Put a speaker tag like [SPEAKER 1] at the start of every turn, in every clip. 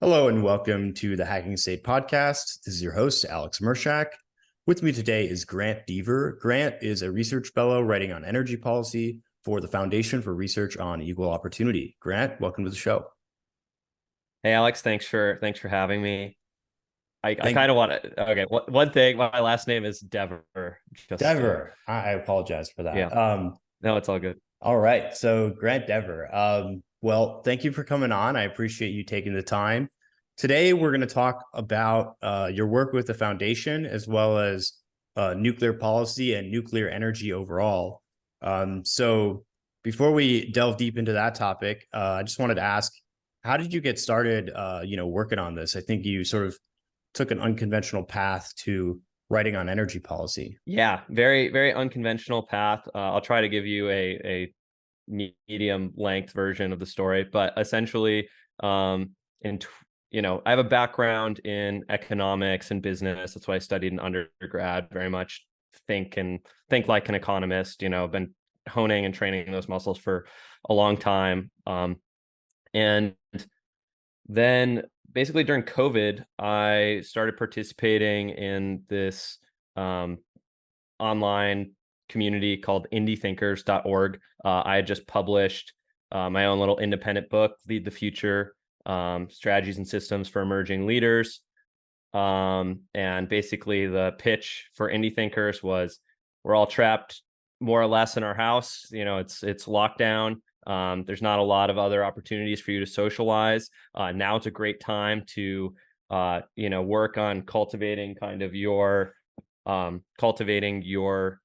[SPEAKER 1] Hello and welcome to the Hacking State podcast. This is your host, Alex Mershak. With me today is Grant Deaver. Grant is a research fellow writing on energy policy for the Foundation for Research on Equal Opportunity. Grant, welcome to the show.
[SPEAKER 2] Hey Alex, thanks for having me. I
[SPEAKER 1] Thank
[SPEAKER 2] kind of want to. Okay, one thing. My last name is Dever. Just
[SPEAKER 1] Dever. I apologize for
[SPEAKER 2] yeah.
[SPEAKER 1] that.
[SPEAKER 2] No, it's all good.
[SPEAKER 1] All right. So Grant Dever. Well, thank you for coming on. I appreciate you taking the time. Today, we're going to talk about your work with the foundation as well as nuclear policy and nuclear energy overall. So before we delve deep into that topic, I just wanted to ask, how did you get started, working on this? I think you sort of took an unconventional path to writing on energy policy.
[SPEAKER 2] Yeah, very unconventional path. I'll try to give you a medium length version of the story, but essentially, in I have a background in economics and business. That's what I studied in undergrad. Very much think like an economist. Been honing and training those muscles for a long time. And then basically during COVID, I started participating in this online community called indiethinkers.org. I had just published my own little independent book, Lead the Future, Strategies and Systems for Emerging Leaders. And basically the pitch for Indie Thinkers was we're all trapped more or less in our house. It's lockdown. There's not a lot of other opportunities for you to socialize. Now it's a great time to work on cultivating your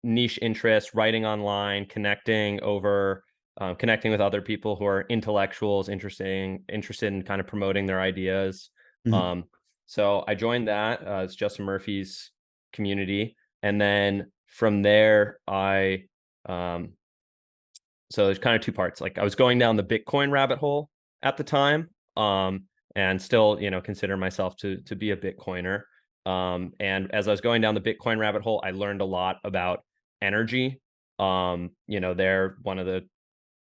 [SPEAKER 2] niche interests, writing online, connecting with other people who are intellectuals, interested in kind of promoting their ideas.
[SPEAKER 1] Mhm.
[SPEAKER 2] So I joined that. It's Justin Murphy's community, and then from there, so there's kind of two parts. Like I was going down the Bitcoin rabbit hole at the time, and still, consider myself to be a Bitcoiner. And as I was going down the Bitcoin rabbit hole, I learned a lot about energy. They're one of the,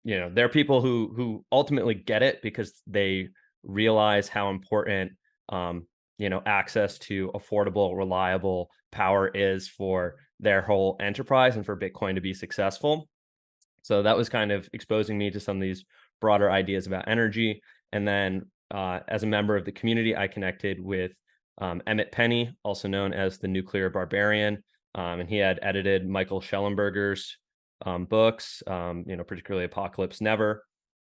[SPEAKER 2] they're people who ultimately get it because they realize how important, access to affordable, reliable power is for their whole enterprise and for Bitcoin to be successful. So that was kind of exposing me to some of these broader ideas about energy. And then as a member of the community, I connected with Emmett Penny, also known as the Nuclear Barbarian. And he had edited Michael Schellenberger's books, particularly Apocalypse Never,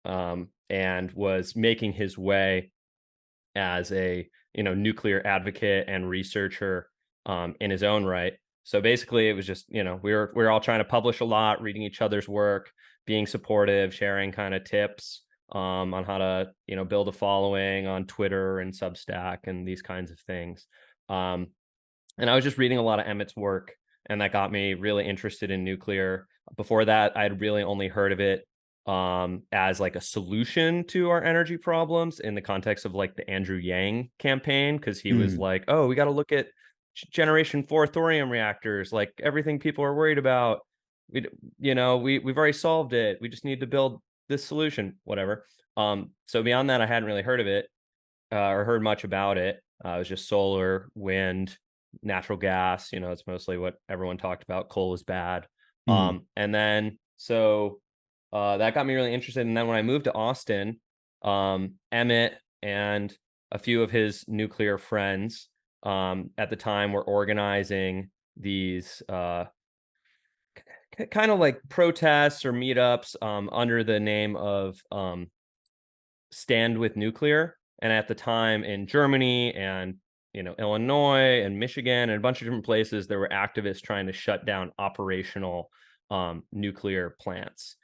[SPEAKER 2] and was making his way as a nuclear advocate and researcher in his own right. So basically, it was just we were all trying to publish a lot, reading each other's work, being supportive, sharing kind of tips on how to build a following on Twitter and Substack and these kinds of things. And I was just reading a lot of Emmett's work, and that got me really interested in nuclear. Before that, I'd really only heard of it as like a solution to our energy problems in the context of like the Andrew Yang campaign, because he was
[SPEAKER 1] Mm.
[SPEAKER 2] like, oh, we got to look at generation 4 thorium reactors, like everything people are worried about. We've already solved it. We just need to build this solution, whatever. So beyond that, I hadn't really heard of it or heard much about it. It was just solar, wind, natural gas. It's mostly what everyone talked about. Coal is bad.
[SPEAKER 1] Mm.
[SPEAKER 2] And then so that got me really interested. And then when I moved to Austin, Emmett and a few of his nuclear friends at the time were organizing these kind of like protests or meetups under the name of Stand with Nuclear. And at the time in Germany and Illinois and Michigan and a bunch of different places, there were activists trying to shut down operational nuclear plants.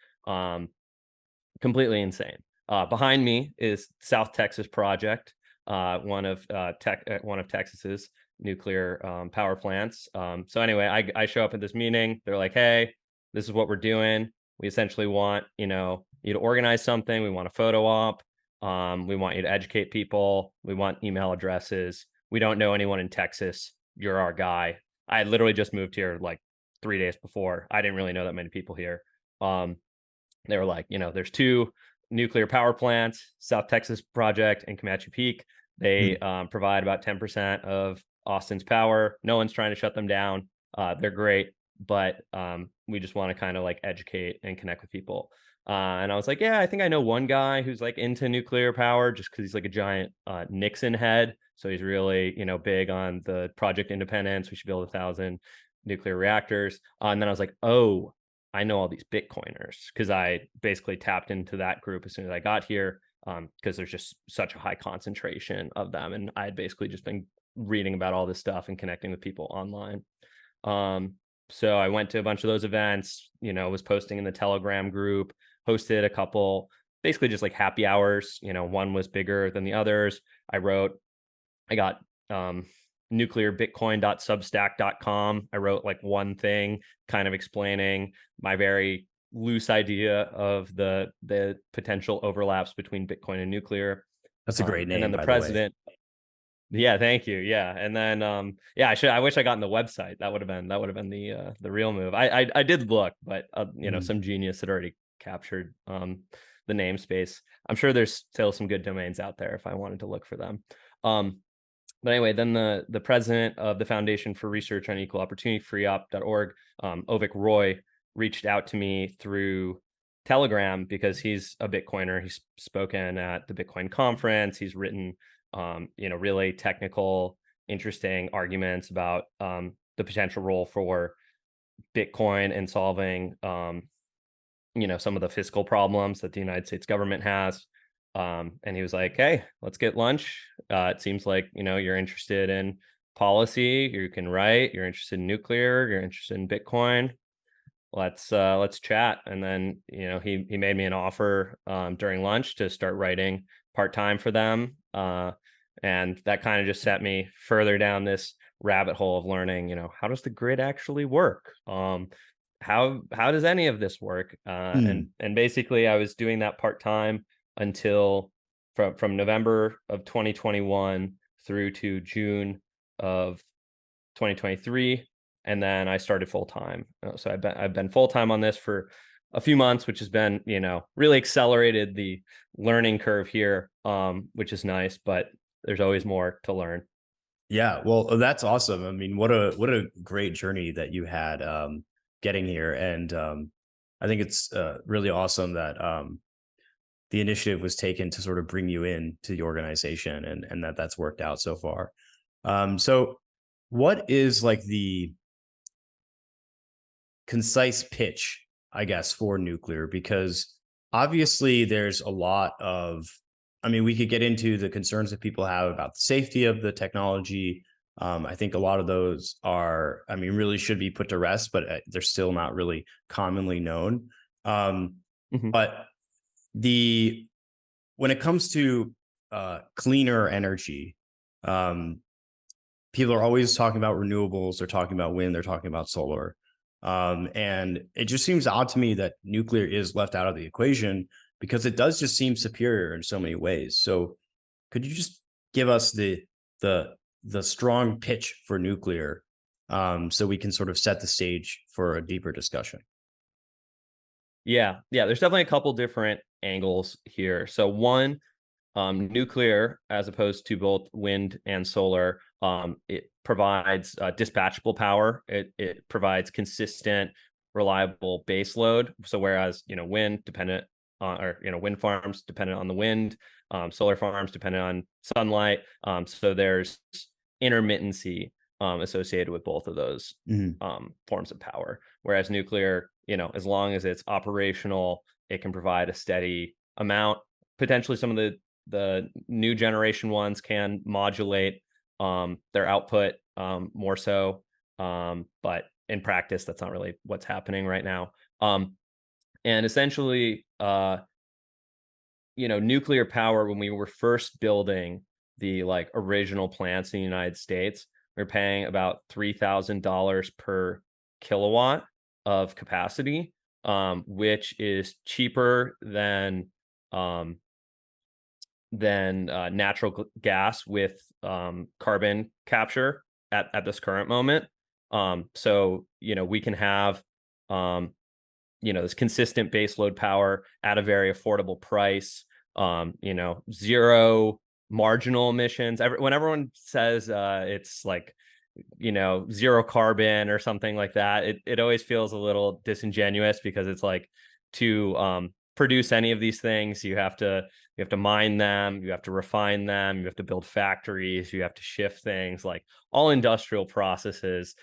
[SPEAKER 2] Completely insane. Behind me is South Texas Project, one of Texas's nuclear power plants. So anyway, I show up at this meeting. They're like, "Hey, this is what we're doing. We essentially want you to organize something. We want a photo op. We want you to educate people. We want email addresses. We don't know anyone in Texas. You're our guy." I had literally just moved here like 3 days before. I didn't really know that many people here. They were like, there's two nuclear power plants, South Texas project and Comanche Peak. They provide about 10% of Austin's power. No one's trying to shut them down. They're great, but we just want to kind of like educate and connect with people. And I was like, yeah, I think I know one guy who's like into nuclear power just because he's like a giant Nixon head. So he's really, big on the project independence. We should build 1,000 nuclear reactors. And then I was like, oh, I know all these Bitcoiners, because I basically tapped into that group as soon as I got here, because there's just such a high concentration of them. And I had basically just been reading about all this stuff and connecting with people online. So I went to a bunch of those events, was posting in the Telegram group, hosted a couple, basically just like happy hours. One was bigger than the others. I got nuclearbitcoin.substack.com. I wrote like one thing kind of explaining my very loose idea of the potential overlaps between Bitcoin and nuclear.
[SPEAKER 1] That's a great name,
[SPEAKER 2] and then the
[SPEAKER 1] by the way.
[SPEAKER 2] president. Yeah, thank you. Yeah. And then I wish I got in the website. That would have been the real move. I did look, but some genius had already captured the namespace. I'm sure there's still some good domains out there if I wanted to look for them. But anyway, then the president of the Foundation for Research on Equal Opportunity, FREOPP.org, Ovik Roy, reached out to me through Telegram because he's a Bitcoiner. He's spoken at the Bitcoin conference. He's written, really technical, interesting arguments about the potential role for Bitcoin in solving, some of the fiscal problems that the United States government has. And he was like, hey, let's get lunch. It seems like, you're interested in policy, you can write, you're interested in nuclear, you're interested in Bitcoin. Let's chat. And then, he made me an offer during lunch to start writing part-time for them. And that kind of just set me further down this rabbit hole of learning, how does the grid actually work? How does any of this work? And basically I was doing that part-time until from November of 2021 through to June of 2023, and then I started full time. So I've been full time on this for a few months, which has been really accelerated the learning curve here, which is nice. But there's always more to learn.
[SPEAKER 1] Yeah, well, that's awesome. I mean, what a great journey that you had getting here, and I think it's really awesome that the initiative was taken to sort of bring you in to the organization, and that's worked out so far. So what is like the concise pitch, I guess, for nuclear? Because obviously there's a lot of, I mean, we could get into the concerns that people have about the safety of the technology. I think a lot of those are, I mean, really should be put to rest, but they're still not really commonly known. But when it comes to cleaner energy, people are always talking about renewables. They're talking about wind. They're talking about solar. And it just seems odd to me that nuclear is left out of the equation, because it does just seem superior in so many ways. So could you just give us the strong pitch for nuclear, so we can sort of set the stage for a deeper discussion?
[SPEAKER 2] Yeah, there's definitely a couple different angles here. So one, nuclear, as opposed to both wind and solar, it provides dispatchable power. It provides consistent, reliable base load. So whereas wind dependent on, or wind farms dependent on the wind, solar farms dependent on sunlight. So there's intermittency associated with both of those forms of power. Whereas nuclear, as long as it's operational, it can provide a steady amount. Potentially some of the new generation ones can modulate their output more so, but in practice that's not really what's happening right now. And essentially nuclear power, when we were first building the like original plants in the United States, we were paying about $3,000 per kilowatt of capacity, which is cheaper than natural gas with carbon capture at this current moment. So we can have this consistent base load power at a very affordable price. Zero marginal emissions. When everyone says it's like, zero carbon or something like that, it always feels a little disingenuous, because it's like, to produce any of these things, you have to mine them, you have to refine them, you have to build factories, you have to shift things. Like, all industrial processes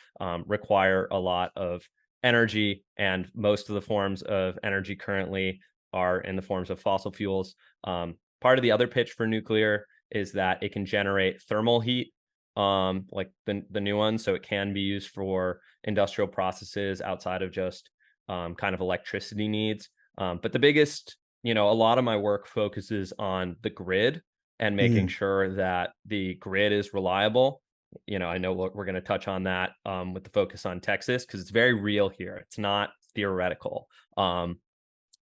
[SPEAKER 2] require a lot of energy, and most of the forms of energy currently are in the forms of fossil fuels. Part of the other pitch for nuclear is that it can generate thermal heat, like the new one, so it can be used for industrial processes outside of just kind of electricity needs. But the biggest, a lot of my work focuses on the grid and making
[SPEAKER 1] Mhm.
[SPEAKER 2] sure that the grid is reliable. I know we're going to touch on that with the focus on Texas, because it's very real here. It's not theoretical.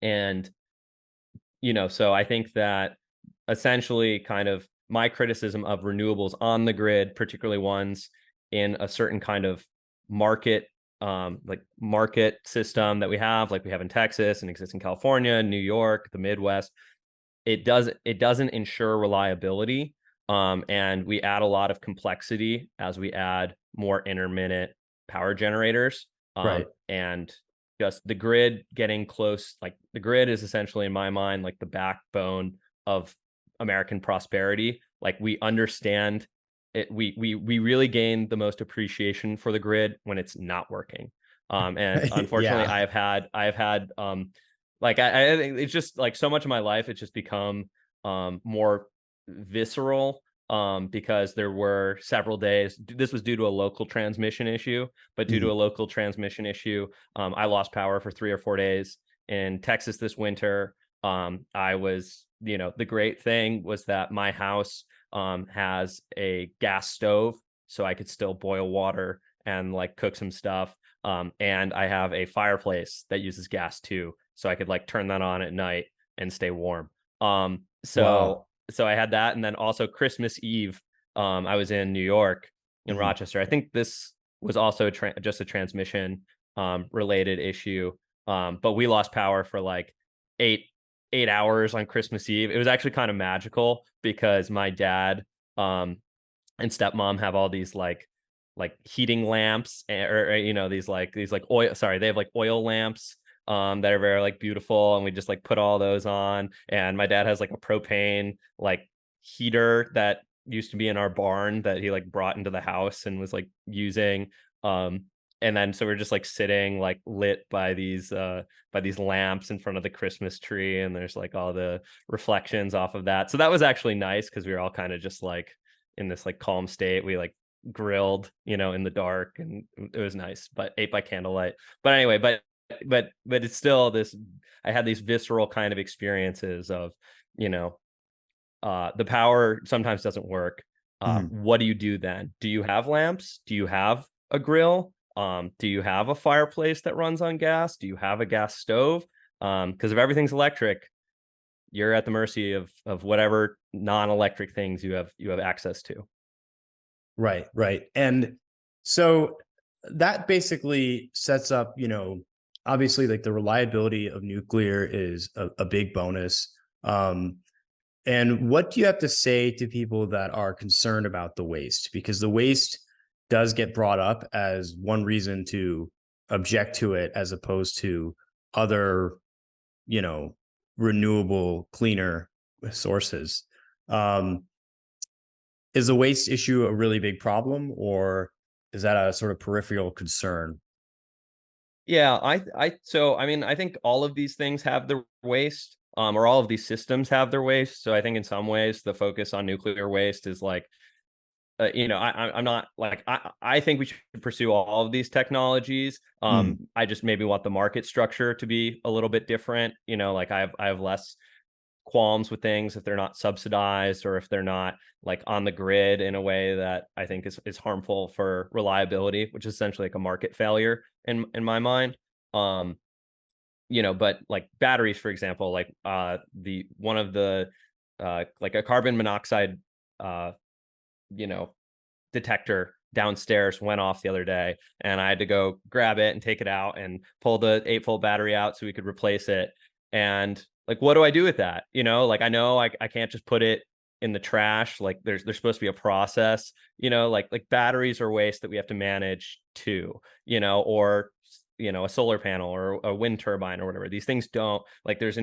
[SPEAKER 2] And so I think that essentially, kind of my criticism of renewables on the grid, particularly ones in a certain kind of market, like market system that we have, like we have in Texas and exists in California, New York, the Midwest, it doesn't ensure reliability. And we add a lot of complexity as we add more intermittent power generators.
[SPEAKER 1] Right.
[SPEAKER 2] And just the grid getting close, like the grid is essentially, in my mind, like the backbone of American prosperity. Like, we understand it, we really gain the most appreciation for the grid when it's not working. And unfortunately,
[SPEAKER 1] Yeah.
[SPEAKER 2] I have had like, I think it's just like, so much of my life, it's just become more visceral, because there were several days. This was due to a local transmission issue, but due to
[SPEAKER 1] Mhm.
[SPEAKER 2] a local transmission issue, I lost power for 3 or 4 days in Texas this winter. I was, the great thing was that my house has a gas stove, so I could still boil water and like cook some stuff. And I have a fireplace that uses gas too, so I could like turn that on at night and stay warm. Um,
[SPEAKER 1] Wow.
[SPEAKER 2] so so I had that, and then also Christmas Eve, I was in New York, in
[SPEAKER 1] Mhm.
[SPEAKER 2] Rochester. I think this was also just a transmission related issue. But we lost power for like eight 8 hours on Christmas Eve. It was actually kind of magical, because my dad um and stepmom have all these like heating lamps, or these like oil, sorry, they have like oil lamps that are very like beautiful, and we just like put all those on. And my dad has like a propane like heater that used to be in our barn that he like brought into the house and was like using. um and then so we're just like sitting like lit by these lamps in front of the Christmas tree, and there's like all the reflections off of that. So that was actually nice, because we were all kind of just like in this like calm state. We like grilled, in the dark, and it was nice, but ate by candlelight. But anyway, but it's still this. I had these visceral kind of experiences of, you know, the power sometimes doesn't work.
[SPEAKER 1] Mhm.
[SPEAKER 2] What do you do then? Do you have lamps? Do you have a grill? Do you have a fireplace that runs on gas? Do you have a gas stove? Because if everything's electric, you're at the mercy of whatever non-electric things you have access to.
[SPEAKER 1] Right, right. And so that basically sets up, obviously like the reliability of nuclear is a big bonus. Um, and what do you have to say to people that are concerned about the waste? Because the waste does get brought up as one reason to object to it as opposed to other, you know, renewable, cleaner sources. Um, is the waste issue a really big problem, or is that a sort of peripheral concern?
[SPEAKER 2] Yeah, so I mean, I think all of these things have their waste, or all of these systems have their waste. So I think in some ways the focus on nuclear waste is like, I'm not like, I think we should pursue all of these technologies.
[SPEAKER 1] Mm,
[SPEAKER 2] I just maybe want the market structure to be a little bit different. Like I have less qualms with things if they're not subsidized, or if they're not like on the grid in a way that I think is harmful for reliability, which is essentially like a market failure in my mind. Um, but like batteries, for example, like the one of the like a carbon monoxide uh, you know, detector downstairs went off the other day, and I had to go grab it and take it out and pull the 8-volt battery out so we could replace it. And like, what do I do with that? Like, I know I can't just put it in the trash. Like, there's supposed to be a process, like batteries are waste that we have to manage too, or a solar panel or a wind turbine or whatever. These things don't, like, there's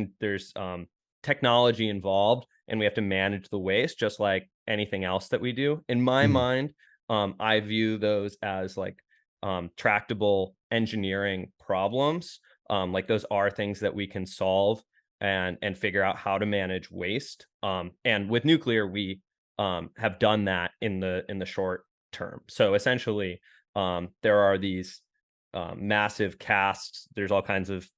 [SPEAKER 2] technology involved, and we have to manage the waste just like anything else that we do. In my
[SPEAKER 1] Mhm.
[SPEAKER 2] mind, I view those as like tractable engineering problems. Like, those are things that we can solve and figure out how to manage waste. And with nuclear, we have done that in the short term. So essentially, there are these massive casts. There's all kinds of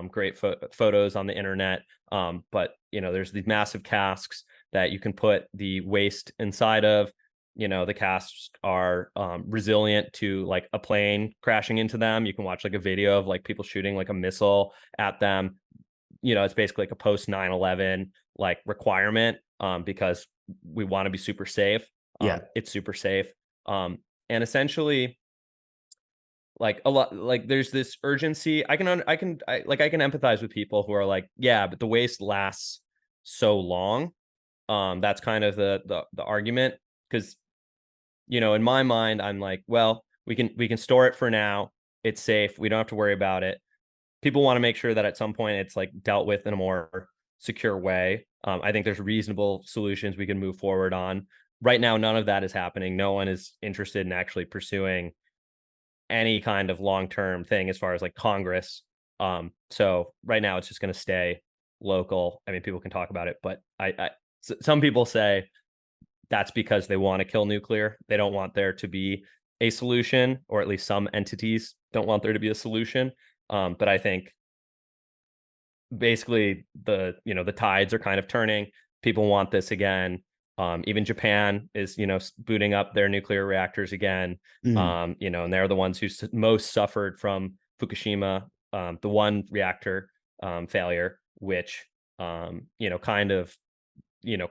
[SPEAKER 2] great photos on the internet. But there's these massive casks that you can put the waste inside of. The casks are resilient to like a plane crashing into them. You can watch like a video of like people shooting like a missile at them. It's basically like a post 9/11 like requirement, because we want to be super safe.
[SPEAKER 1] Yeah.
[SPEAKER 2] It's super safe. And essentially, like, a lot, like, there's this urgency. I can empathize with people who are like, yeah, but the waste lasts so long. That's kind of the argument, because in my mind, I'm like, well, we can store it for now. It's safe. We don't have to worry about it. People want to make sure that at some point it's like dealt with in a more secure way. I think there's reasonable solutions we can move forward on. Right now, none of that is happening. No one is interested in actually pursuing any kind of long-term thing as far as like Congress. So right now it's just going to stay local. I mean, people can talk about it, but some people say that's because they want to kill nuclear. They don't want there to be a solution, or at least some entities don't want there to be a solution. But I think basically the tides are kind of turning. People want this again. Even Japan is booting up their nuclear reactors again.
[SPEAKER 1] Mhm.
[SPEAKER 2] And they're the ones who most suffered from Fukushima, the one reactor failure, which kind of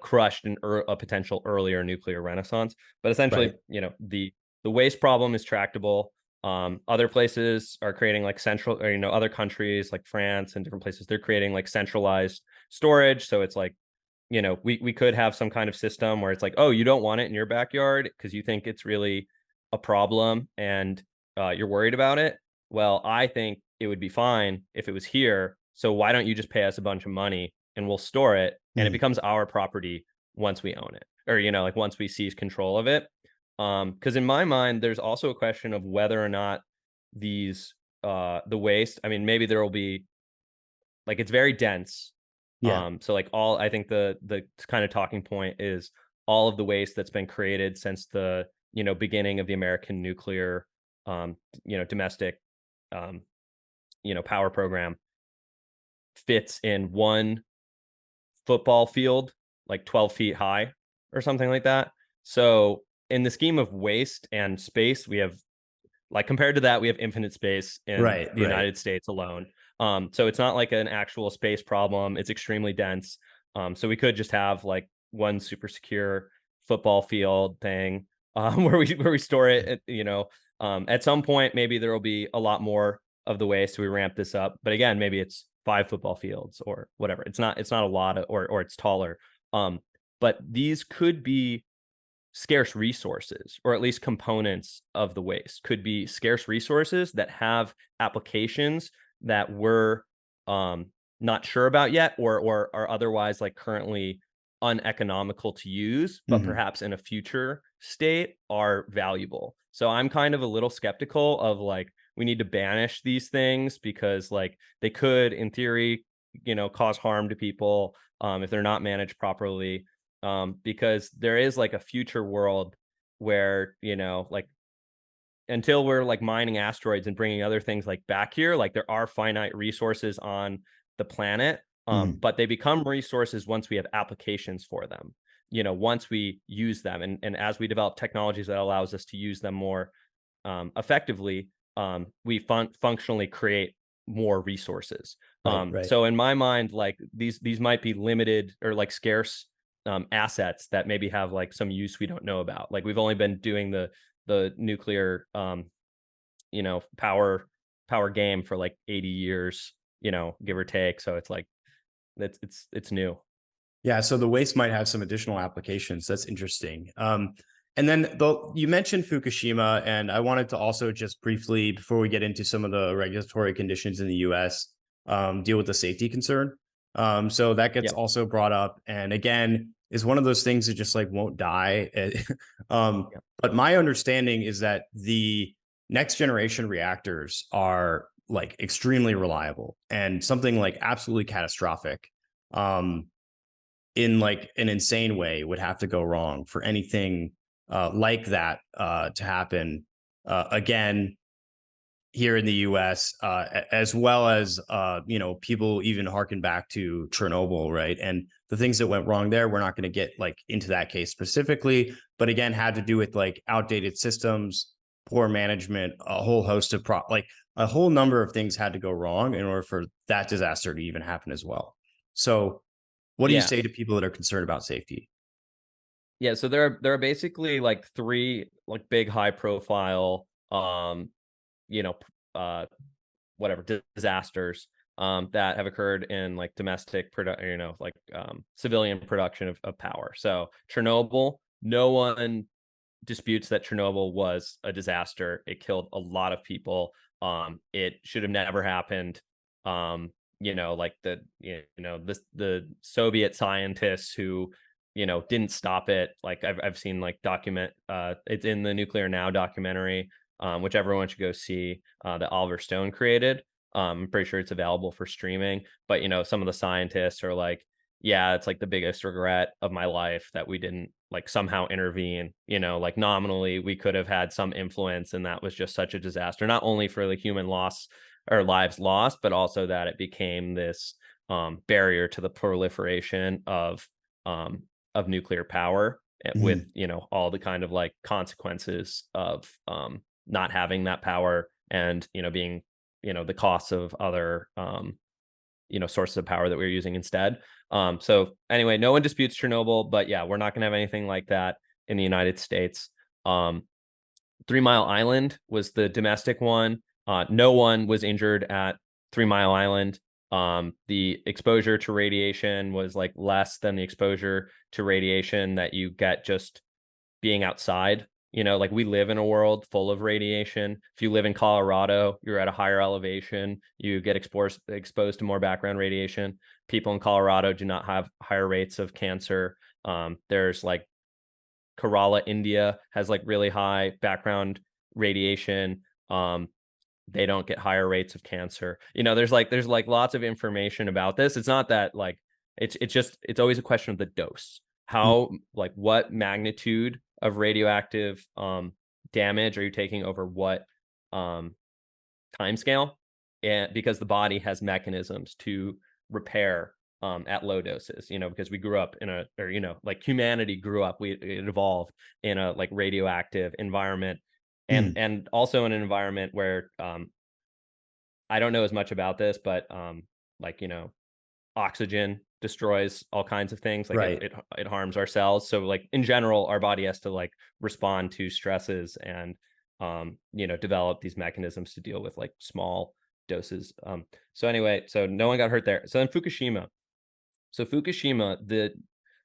[SPEAKER 2] crushed a potential earlier nuclear renaissance. But essentially,
[SPEAKER 1] Right.
[SPEAKER 2] The waste problem is tractable. Other places are creating like central, or other countries like France and different places, they're creating like centralized storage. So it's like, we could have some kind of system where it's like, oh, you don't want it in your backyard because you think it's really a problem, and you're worried about it. Well, I think it would be fine if it was here. So why don't you just pay us a bunch of money and we'll store it, and it
[SPEAKER 1] Mhm.
[SPEAKER 2] becomes our property once we own it, or like once we seize control of it. Because in my mind, there's also a question of whether or not these the waste. I mean, maybe there will be, like, it's very dense.
[SPEAKER 1] Yeah.
[SPEAKER 2] So like, all I think the kind of talking point is all of the waste that's been created since the beginning of the American nuclear domestic um power program fits in one football field, like 12 feet high or something like that. So in the scheme of waste and space, we have, like, compared to that, we have infinite space in
[SPEAKER 1] Right.
[SPEAKER 2] the
[SPEAKER 1] Right.
[SPEAKER 2] United States alone. So it's not like an actual space problem. It's extremely dense. So we could just have like one super secure football field thing, where we store it. At some point, maybe there will be a lot more of the waste. So we ramp this up, but again, maybe it's 5 football fields or whatever. It's not a lot of, or it's taller. Um, but these could be scarce resources, or at least components of the waste could be scarce resources that have applications that we're um, not sure about yet, or are otherwise like currently uneconomical to use, but
[SPEAKER 1] Mhm.
[SPEAKER 2] perhaps in a future state are valuable. So I'm kind of a little skeptical of like, we need to banish these things because like they could in theory cause harm to people if they're not managed properly, because there is like a future world where like, until we're like mining asteroids and bringing other things like back here, like there are finite resources on the planet,
[SPEAKER 1] Mhm.
[SPEAKER 2] but they become resources once we have applications for them, once we use them, and as we develop technologies that allows us to use them more effectively, we functionally create more resources.
[SPEAKER 1] Right. Right.
[SPEAKER 2] So in my mind, like these might be limited or like scarce assets that maybe have like some use we don't know about. Like we've only been doing the nuclear power game for like 80 years, give or take. So it's like it's new.
[SPEAKER 1] Yeah, so the waste might have some additional applications. That's interesting. And then you mentioned Fukushima, and I wanted to also just briefly, before we get into some of the regulatory conditions in the US, deal with the safety concern. So that gets
[SPEAKER 2] Yeah.
[SPEAKER 1] also brought up, and again, is one of those things that just like won't die.
[SPEAKER 2] Yeah.
[SPEAKER 1] But my understanding is that the next generation reactors are like extremely reliable, and something like absolutely catastrophic. In like an insane way would have to go wrong for anything like that to happen again here in the US, as well as people even harken back to Chernobyl, right? And the things that went wrong there, we're not going to get like into that case specifically, but again, had to do with like outdated systems, poor management, a whole host of like a whole number of things had to go wrong in order for that disaster to even happen as well. So what do you
[SPEAKER 2] Yeah.
[SPEAKER 1] say to people that are concerned about safety?
[SPEAKER 2] Yeah, so there are basically like three like big high profile you know, p- uh whatever disasters that have occurred in like domestic civilian production of power. So Chernobyl, no one disputes that Chernobyl was a disaster. It killed a lot of people. It should have never happened. Like the Soviet scientists who didn't stop it. Like I've seen like it's in the Nuclear Now documentary, which everyone should go see, that Oliver Stone created. I'm pretty sure it's available for streaming. But some of the scientists are like, yeah, it's like the biggest regret of my life that we didn't like somehow intervene. Like nominally we could have had some influence, and that was just such a disaster, not only for the human loss or lives lost, but also that it became this barrier to the proliferation of nuclear power, with
[SPEAKER 1] Mhm.
[SPEAKER 2] all the kind of like consequences of not having that power, and being the costs of other sources of power that we were using instead. So anyway, no one disputes Chernobyl, but yeah, we're not going to have anything like that in the United States. Um, 3 Mile Island was the domestic one. No one was injured at 3 Mile Island. The exposure to radiation was like less than the exposure to radiation that you get just being outside. Like we live in a world full of radiation. If you live in Colorado, you're at a higher elevation, you get exposed to more background radiation. People in Colorado do not have higher rates of cancer. There's like Kerala, India has like really high background radiation. They don't get higher rates of cancer. There's like lots of information about this. It's not that like it's always a question of the dose.
[SPEAKER 1] Mm.
[SPEAKER 2] How, like, what magnitude of radioactive damage are you taking over what um time scale? And because the body has mechanisms to repair at low doses, because we grew up in like humanity grew up, it evolved in a like radioactive environment, and
[SPEAKER 1] Mm.
[SPEAKER 2] also in an environment where I don't know as much about this, but like oxygen destroys all kinds of things. Like
[SPEAKER 1] Right.
[SPEAKER 2] it harms our cells. So like in general, our body has to like respond to stresses, and develop these mechanisms to deal with like small doses. So anyway, so no one got hurt there. So then Fukushima. So Fukushima,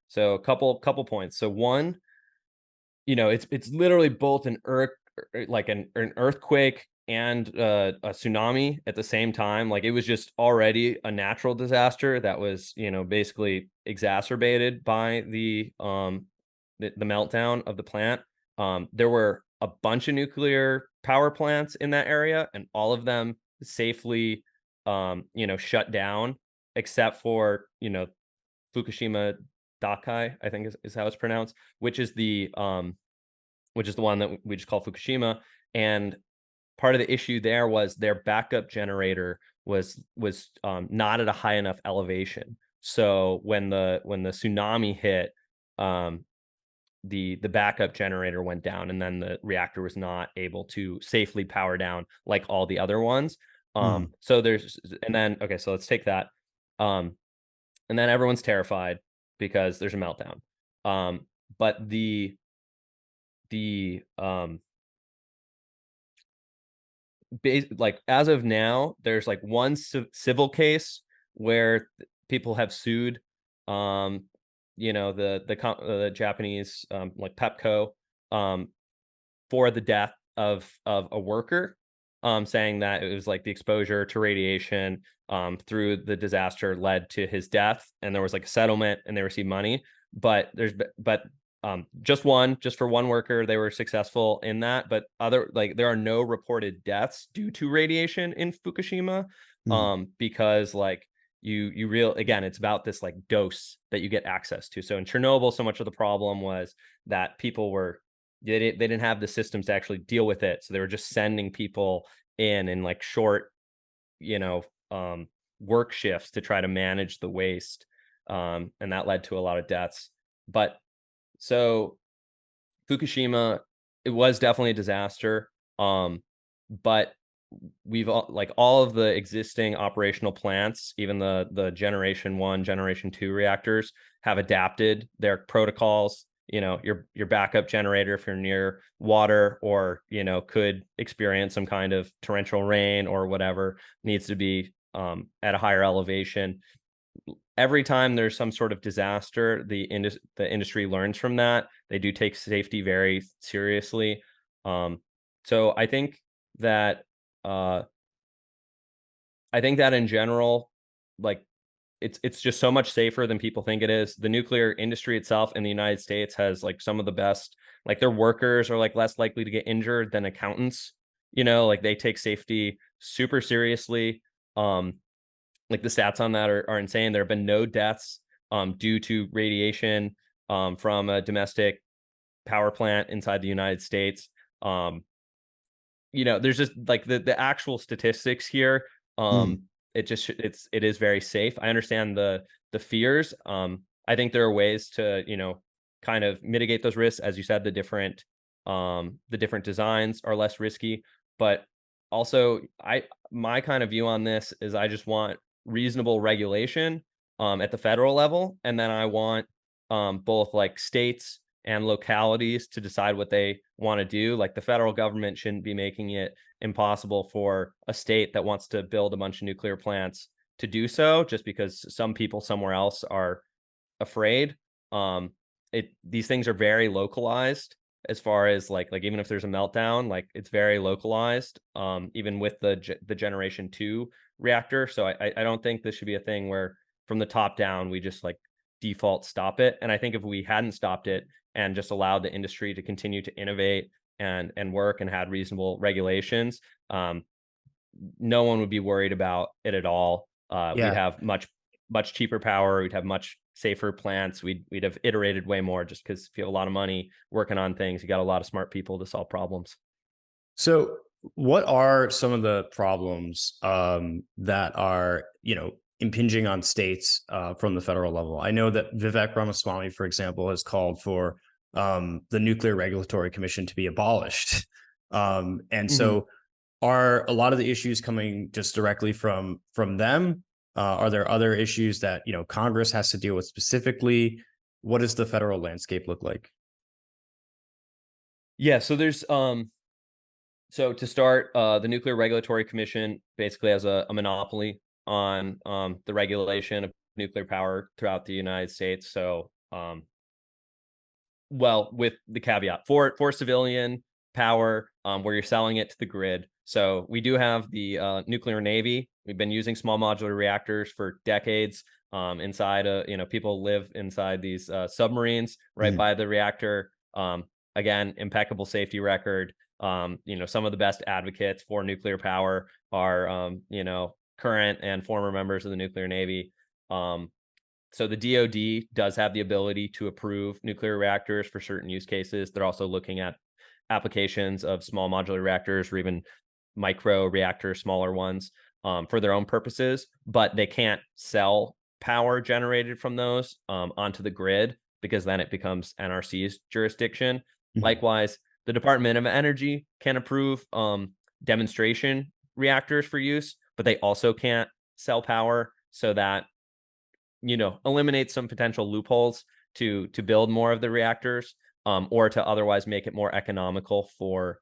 [SPEAKER 2] so a couple points. So one, it's literally both an an earthquake and a tsunami at the same time. Like it was just already a natural disaster that was, basically exacerbated by the meltdown of the plant. There were a bunch of nuclear power plants in that area, and all of them safely, shut down, except for Fukushima Dakai, I think is how it's pronounced, which is the one that we just call Fukushima. And part of the issue there was their backup generator was not at a high enough elevation. So when the tsunami hit, um, the backup generator went down, and then the reactor was not able to safely power down like all the other ones.
[SPEAKER 1] Mm.
[SPEAKER 2] So there's and then okay, so let's take that. Um, and then everyone's terrified because there's a meltdown. But the like as of now, there's like one civil case where people have sued, um, the Japanese like Pepco, um, for the death of a worker, saying that it was like the exposure to radiation through the disaster led to his death, and there was like a settlement, and they received money. But just for one worker, they were successful in that. But other like there are no reported deaths due to radiation in Fukushima,
[SPEAKER 1] Mhm.
[SPEAKER 2] because like you real again, it's about this like dose that you get access to. So in Chernobyl, so much of the problem was that people were they didn't have the systems to actually deal with it. So they were just sending people in like short, you know, um, work shifts to try to manage the waste. And that led to a lot of deaths. But so Fukushima, it was definitely a disaster. But like all of the existing operational plants, even the generation 1, generation 2 reactors have adapted their protocols. Your backup generator, if you're near water or, could experience some kind of torrential rain or whatever, needs to be at a higher elevation. Every time there's some sort of disaster, the industry learns from that. They do take safety very seriously. So that uh, I think that in general, like it's just so much safer than people think it is. The nuclear industry itself in the United States has like some of the best, like their workers are like less likely to get injured than accountants. Like they take safety super seriously. Um, like the stats on that are insane. There have been no deaths due to radiation from a domestic power plant inside the United States. Um, there's just like the actual statistics here.
[SPEAKER 1] Mhm.
[SPEAKER 2] It is very safe. I understand the fears. I think there are ways to, kind of mitigate those risks. As you said, the different designs are less risky, but also my kind of view on this is I just want reasonable regulation at the federal level, and then I want both like states and localities to decide what they want to do. Like the federal government shouldn't be making it impossible for a state that wants to build a bunch of nuclear plants to do so just because some people somewhere else are afraid. Um, these things are very localized as far as like even if there's a meltdown, like it's very localized. Even with the generation 2 reactor. So I don't think this should be a thing where from the top down we just like default stop it. And I think if we hadn't stopped it and just allowed the industry to continue to innovate and work and had reasonable regulations, no one would be worried about it at all. We'd
[SPEAKER 1] Yeah.
[SPEAKER 2] have much cheaper power. We'd have much safer plants. We'd have iterated way more just because if you have a lot of money working on things, you got a lot of smart people to solve problems.
[SPEAKER 1] So, what are some of the problems that are, impinging on states from the federal level? I know that Vivek Ramaswamy, for example, has called for the Nuclear Regulatory Commission to be abolished. And
[SPEAKER 2] Mhm.
[SPEAKER 1] so, are a lot of the issues coming just directly from them? Are there other issues that Congress has to deal with specifically? What does the federal landscape look like?
[SPEAKER 2] Yeah, so to start, the Nuclear Regulatory Commission basically has a monopoly on the regulation of nuclear power throughout the United States. So well, with the caveat for civilian power, where you're selling it to the grid. So we do have the nuclear navy. We've been using small modular reactors for decades. Inside people live inside these submarines right
[SPEAKER 1] Mhm.
[SPEAKER 2] by the reactor. Again, impeccable safety record. Some of the best advocates for nuclear power are current and former members of the nuclear navy. So the DoD does have the ability to approve nuclear reactors for certain use cases. They're also looking at applications of small modular reactors or even micro reactors, smaller ones, for their own purposes, but they can't sell power generated from those onto the grid because then it becomes NRC's jurisdiction.
[SPEAKER 1] Mhm.
[SPEAKER 2] Likewise, the Department of Energy can approve demonstration reactors for use, but they also can't sell power. So that eliminate some potential loopholes to build more of the reactors, or to otherwise make it more economical for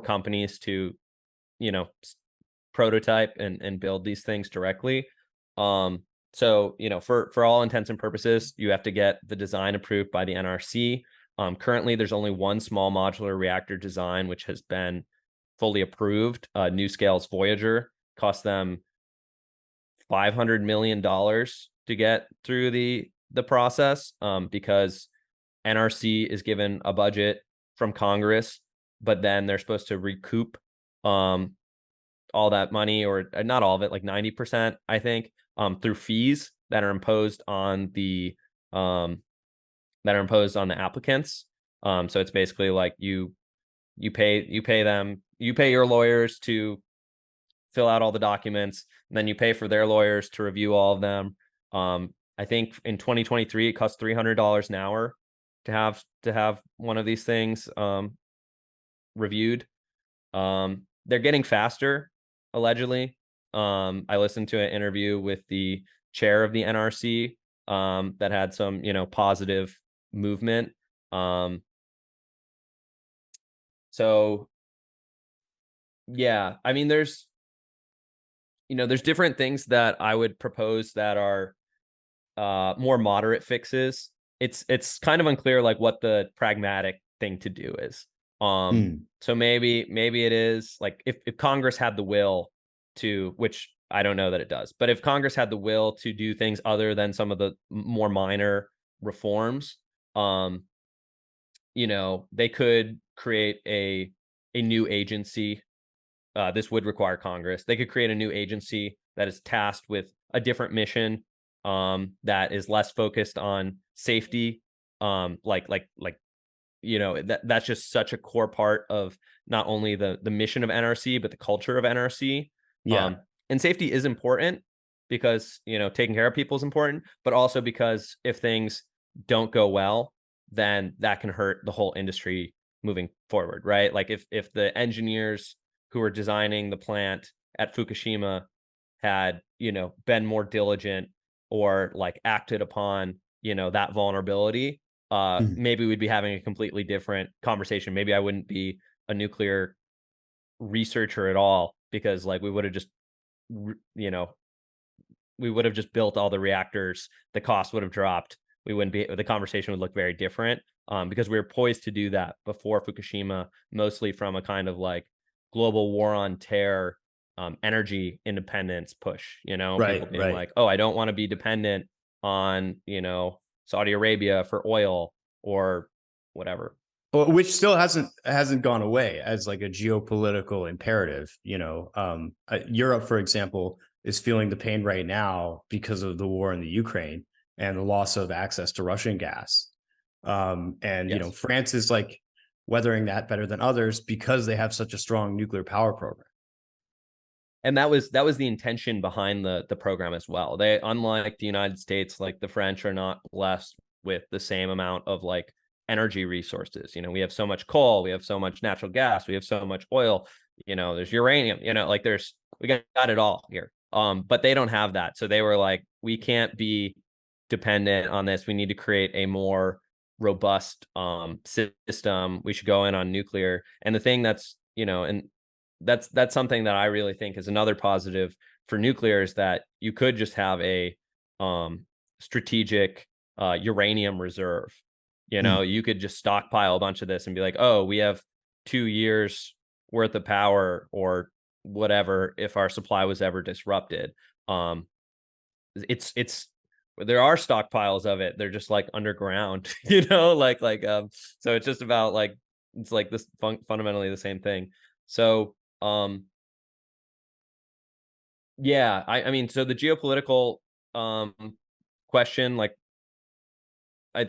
[SPEAKER 2] companies to prototype and build these things directly. So, for all intents and purposes, you have to get the design approved by the NRC. Currently, there's only one small modular reactor design, which has been fully approved. NuScale's Voyager cost them $500 million to get through the process, because NRC is given a budget from Congress, but then they're supposed to recoup all that money, or not all of it, like 90%, I think, through fees that are imposed on the applicants. So it's basically like you pay your lawyers to fill out all the documents, and then you pay for their lawyers to review all of them. I think in 2023 it costs $300 an hour to have one of these things reviewed. They're getting faster, allegedly. I listened to an interview with the chair of the NRC that had some, positive movement. So yeah, I mean, there's different things that I would propose that are more moderate fixes. It's kind of unclear like what the pragmatic thing to do is. So maybe it is like if Congress had the will to, which I don't know that it does, but if Congress had the will to do things other than some of the more minor reforms, they could create a new agency. This would require Congress. They could create a new agency that is tasked with a different mission, that is less focused on safety. That's just such a core part of not only the mission of NRC, but the culture of NRC.
[SPEAKER 1] Yeah.
[SPEAKER 2] And safety is important because, taking care of people is important, but also because if things don't go well, then that can hurt the whole industry moving forward, right? Like if the engineers who were designing the plant at Fukushima had, been more diligent or like acted upon, that vulnerability, maybe we'd be having a completely different conversation. Maybe I wouldn't be a nuclear researcher at all, because like we would have just, built all the reactors. The cost would have dropped. The conversation would look very different, because we were poised to do that before Fukushima, mostly from a kind of like global war on terror, energy independence push, people being
[SPEAKER 1] Right.
[SPEAKER 2] like, oh, I don't want to be dependent on, Saudi Arabia for oil or whatever.
[SPEAKER 1] Well, which still hasn't gone away as like a geopolitical imperative. Europe, for example, is feeling the pain right now because of the war in the Ukraine and the loss of access to Russian gas. And
[SPEAKER 2] Yes.
[SPEAKER 1] France is like weathering that better than others because they have such a strong nuclear power program.
[SPEAKER 2] And that was the intention behind the program as well. They, unlike the United States, like the French are not blessed with the same amount of like energy resources. We have so much coal, we have so much natural gas, we have so much oil, there's uranium, like we got it all here. But they don't have that. So they were like, we can't be dependent on this. We need to create a more robust system. We should go in on nuclear. And the thing that's, and that's something that I really think is another positive for nuclear, is that you could just have a strategic uranium reserve. You could just stockpile a bunch of this and be like, oh, we have 2 years worth of power or whatever if our supply was ever disrupted. It's there are stockpiles of it. They're just like underground, so it's just about like, it's like this fundamentally the same thing. So yeah, I mean, so the geopolitical question, like, I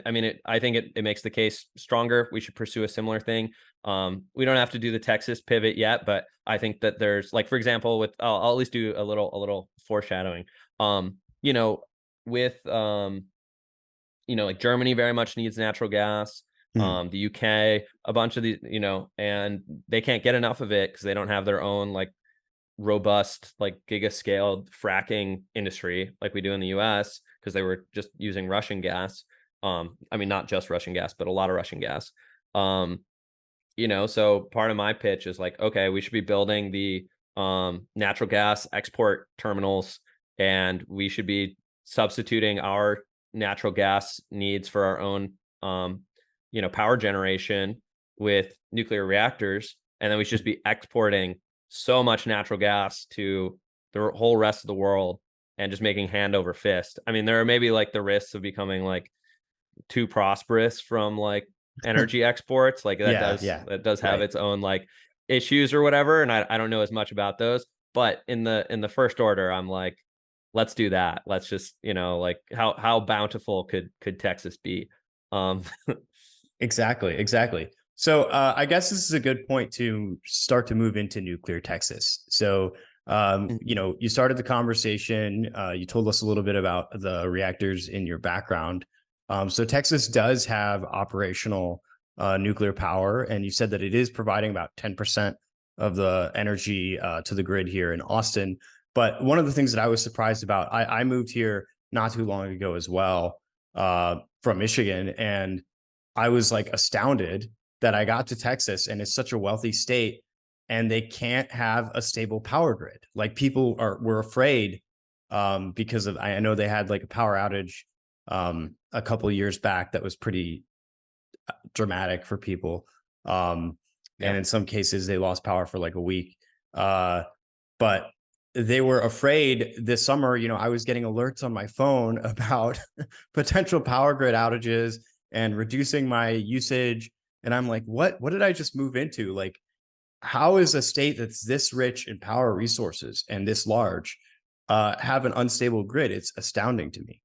[SPEAKER 2] think it makes the case stronger. We should pursue a similar thing. We don't have to do the Texas pivot yet, but I think that there's, like, for example, with I'll at least do a little foreshadowing. With like Germany very much needs natural gas. The UK, a bunch of these, and they can't get enough of it because they don't have their own like robust, like giga-scaled fracking industry like we do in the US, because they were just using Russian gas. Not just Russian gas, but a lot of Russian gas. So part of my pitch is like, okay, we should be building the natural gas export terminals, and we should be substituting our natural gas needs for our own, power generation with nuclear reactors, and then we should just be exporting so much natural gas to the whole rest of the world and just making hand over fist. I mean, there are maybe like the risks of becoming like too prosperous from like energy exports. Like
[SPEAKER 1] Yeah, yeah,
[SPEAKER 2] that does have
[SPEAKER 1] right.
[SPEAKER 2] its own like issues or whatever. And I don't know as much about those. But in the first order, I'm like, let's do that. Let's just, like how bountiful could Texas be? Um
[SPEAKER 1] Exactly, exactly. So I guess this is a good point to start to move into nuclear Texas. So you started the conversation. You told us a little bit about the reactors in your background. So Texas does have operational nuclear power, and you said that it is providing about 10% of the energy to the grid here in Austin. But one of the things that I was surprised about, I moved here not too long ago as well, from Michigan, and I was like astounded that I got to Texas and it's such a wealthy state and they can't have a stable power grid. Like people were afraid because of I know they had like a power outage a couple of years back that was pretty dramatic for people. And
[SPEAKER 2] yeah.
[SPEAKER 1] in some cases they lost power for like a week. But they were afraid this summer, I was getting alerts on my phone about potential power grid outages and reducing my usage. And I'm like, what did I just move into? Like, how is a state that's this rich in power resources and this large have an unstable grid? It's astounding to me.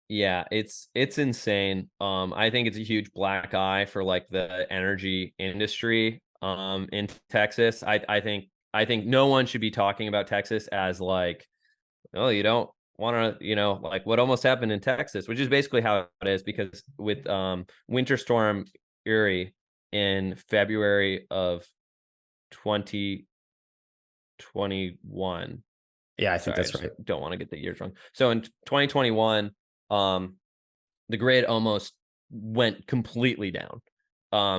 [SPEAKER 2] Yeah, it's insane. I think it's a huge black eye for like the energy industry in Texas. I think no one should be talking about Texas as like, oh, you don't want to, like what almost happened in Texas, which is basically how it is because with Winter Storm Erie in February of 2021.
[SPEAKER 1] Yeah, I think
[SPEAKER 2] Sorry, I
[SPEAKER 1] that's
[SPEAKER 2] just
[SPEAKER 1] right.
[SPEAKER 2] don't want to get the years wrong. So in 2021, um the grid almost went completely down.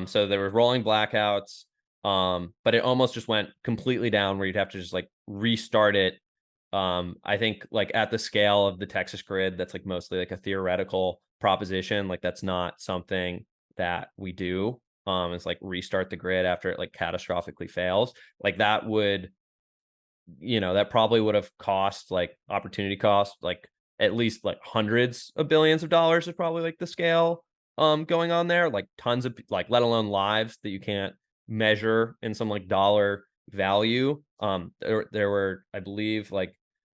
[SPEAKER 2] So there were rolling blackouts, but it almost just went completely down where you'd have to just like restart it. I think like at the scale of the Texas grid, that's like mostly like a theoretical proposition. Like that's not something that we do. It's like restart the grid after it like catastrophically fails. Like that probably would have cost like opportunity cost, like at least like hundreds of billions of dollars is probably like the scale going on there, like tons of like let alone lives that you can't measure in some like dollar value. There were, I believe, like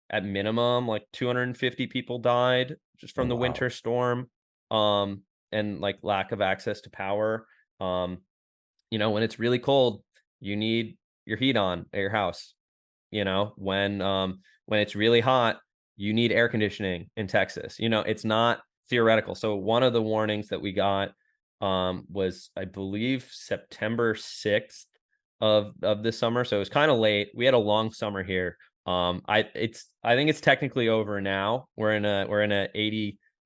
[SPEAKER 2] at minimum like 250 people died just
[SPEAKER 1] Oh
[SPEAKER 2] from the
[SPEAKER 1] wow.
[SPEAKER 2] winter storm, um and like lack of access to power. um when it's really cold, you need your heat on at your house. When it's really hot, you need air conditioning in Texas. It's not theoretical. So one of the warnings that we got was, I believe, September 6th of this summer. So it was kind of late. We had a long summer here. I think it's technically over now. We're in a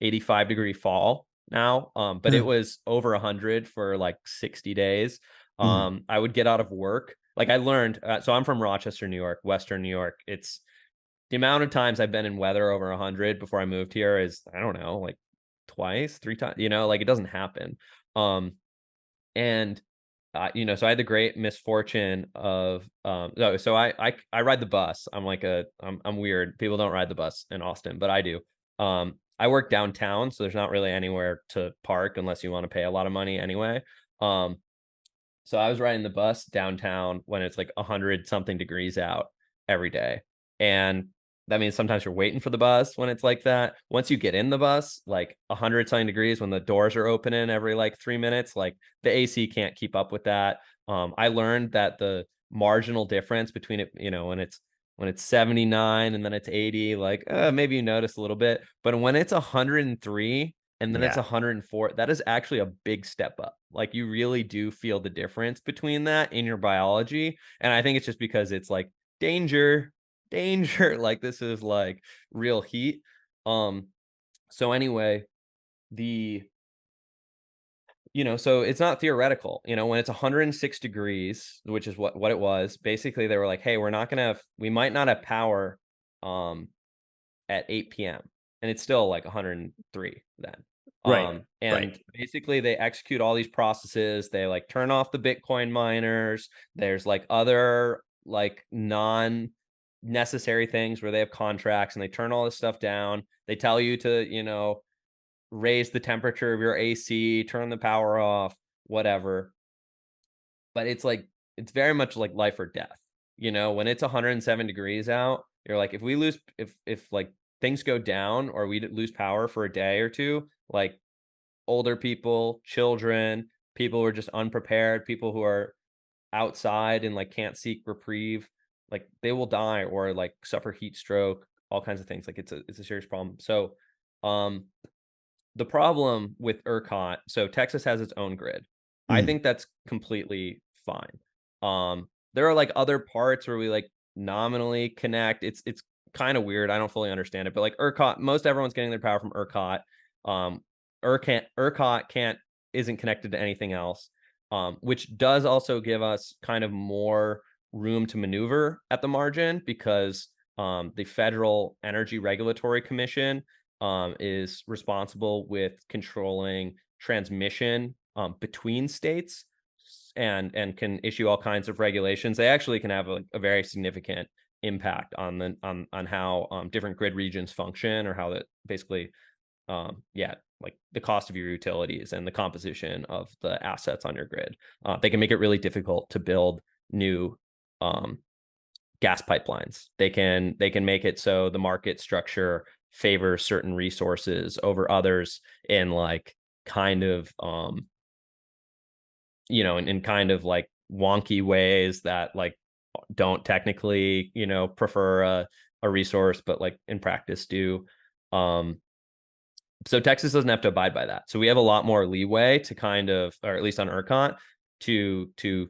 [SPEAKER 2] 85-degree fall now. But it was over 100 for like 60 days. I would get out of work. Like I learned, so I'm from Rochester, New York, Western New York. It's the amount of times I've been in weather over 100 before I moved here is, I don't know, like twice, three times, like it doesn't happen. Um, and so I had the great misfortune of, no, so I ride the bus. I'm weird. People don't ride the bus in Austin, but I do. I work downtown, so there's not really anywhere to park unless you want to pay a lot of money anyway. Um, so I was riding the bus downtown when it's like 100 something degrees out every day. And that means sometimes you're waiting for the bus when it's like that. Once you get in the bus, like 100 something degrees when the doors are opening every like 3 minutes, like the AC can't keep up with that. I learned that the marginal difference between it, when it's 79 and then it's 80, like maybe you notice a little bit. But when it's 103 and then it's
[SPEAKER 1] Yeah.
[SPEAKER 2] 104, that is actually a big step up. Like you really do feel the difference between that in your biology. And I think it's just because it's like danger, danger, like this is like real heat. Um so anyway, the So it's not theoretical. When it's 106 degrees, which is what it was, basically they were like, hey, we might not have power um at 8 p.m. and it's still like 103 then.
[SPEAKER 1] Right. Right.
[SPEAKER 2] And basically they execute all these processes. They like turn off the Bitcoin miners. There's like other like non necessary things where they have contracts and they turn all this stuff down. They tell you to, raise the temperature of your AC, turn the power off, whatever. But it's very much like life or death. When it's 107 degrees out, you're like, if we lose, if like things go down or we lose power for a day or two, like older people, children, people who are just unprepared, people who are outside and like can't seek reprieve, like they will die or like suffer heat stroke, all kinds of things. Like it's a serious problem. So, um, the problem with ERCOT, so Texas has its own grid. I
[SPEAKER 1] Mm.
[SPEAKER 2] think that's completely fine. There are like other parts where we like nominally connect. It's kind of weird. I don't fully understand it, but like ERCOT, most everyone's getting their power from ERCOT. ERCOT can't isn't connected to anything else, which does also give us kind of more room to maneuver at the margin because the Federal Energy Regulatory Commission is responsible with controlling transmission between states and can issue all kinds of regulations. They actually can have a very significant impact on how different grid regions function or how that basically yeah, like the cost of your utilities and the composition of the assets on your grid. They can make it really difficult to build new um, gas pipelines. They can make it so the market structure favors certain resources over others in like kind of in kind of like wonky ways that like don't technically prefer a resource but like in practice do. So Texas doesn't have to abide by that, so we have a lot more leeway to kind of, or at least on ERCOT, to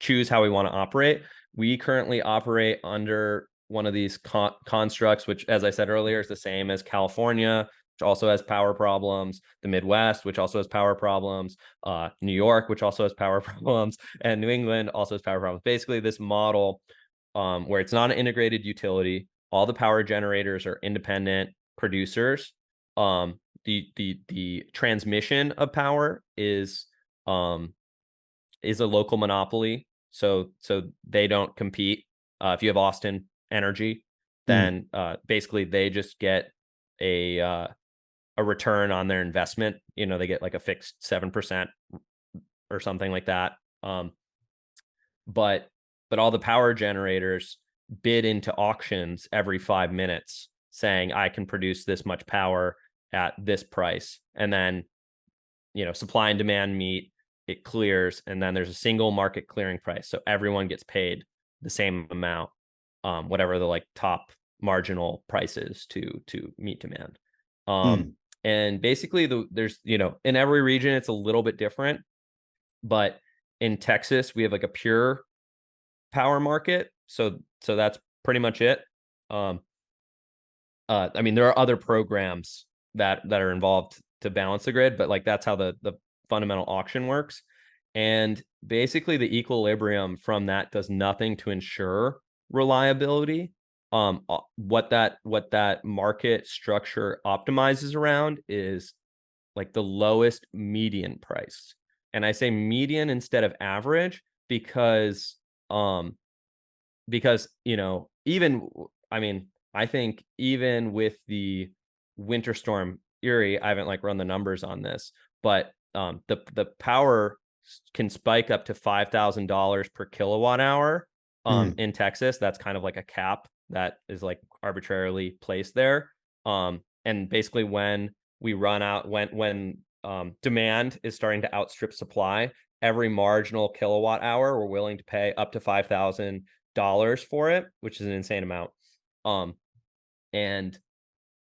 [SPEAKER 2] choose how we want to operate. We currently operate under one of these constructs, which, as I said earlier, is the same as California, which also has power problems, the Midwest, which also has power problems, New York, which also has power problems, and New England also has power problems. Basically, this model where it's not an integrated utility, all the power generators are independent producers. The transmission of power um, is a local monopoly, so they don't compete. If you have Austin Energy,
[SPEAKER 1] Mm.
[SPEAKER 2] then basically they just get a return on their investment. They get like a fixed 7% or something like that. But all the power generators bid into auctions every 5 minutes, saying I can produce this much power at this price, and then supply and demand meet, it clears, and then there's a single market clearing price. So everyone gets paid the same amount, whatever the like top marginal price is to meet demand.
[SPEAKER 1] Mm.
[SPEAKER 2] And basically there's, in every region, it's a little bit different, but in Texas, we have like a pure power market. So that's pretty much it. Um, I mean, there are other programs that are involved to balance the grid, but like that's how the fundamental auction works. And basically, the equilibrium from that does nothing to ensure reliability. What that market structure optimizes around is like the lowest median price. And I say median instead of average um because even, I mean, I think even with the winter storm Erie, I haven't like run the numbers on this, but the power can spike up to $5,000 per kilowatt hour
[SPEAKER 1] Mm.
[SPEAKER 2] in Texas. That's kind of like a cap that is like arbitrarily placed there. And basically when we run out, when demand is starting to outstrip supply, every marginal kilowatt hour we're willing to pay up to $5,000 for it, which is an insane amount. Um, and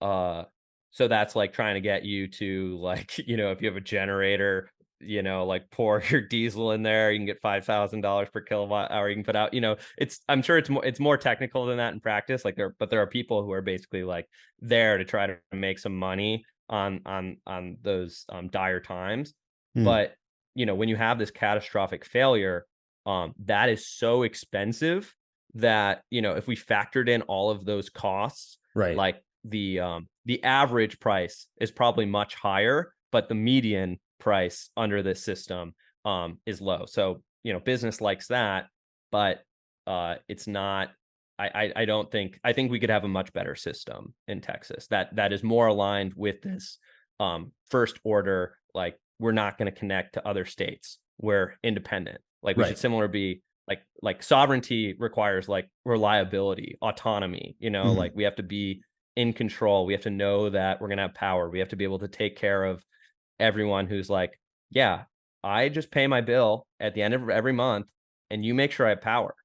[SPEAKER 2] so that's like trying to get you to like, if you have a generator, like pour your diesel in there, you can get $5,000 per kilowatt hour you can put out. I'm sure it's more technical than that in practice. Like there are people who are basically like there to try to make some money on those dire times.
[SPEAKER 1] Mhm.
[SPEAKER 2] But, when you have this catastrophic failure, that is so expensive that, if we factored in all of those costs,
[SPEAKER 1] Right.
[SPEAKER 2] like the average price is probably much higher, but the median price under this system is low. So, business likes that, but it's not. I don't think. I think we could have a much better system in Texas that is more aligned with this first order. Like, we're not going to connect to other states. We're independent. Like, we should
[SPEAKER 1] Right.
[SPEAKER 2] similar be like sovereignty requires like reliability, autonomy. Like,
[SPEAKER 1] Mhm.
[SPEAKER 2] we have to be in control. We have to know that we're going to have power. We have to be able to take care of everyone who's like, yeah, I just pay my bill at the end of every month, and you make sure I have power.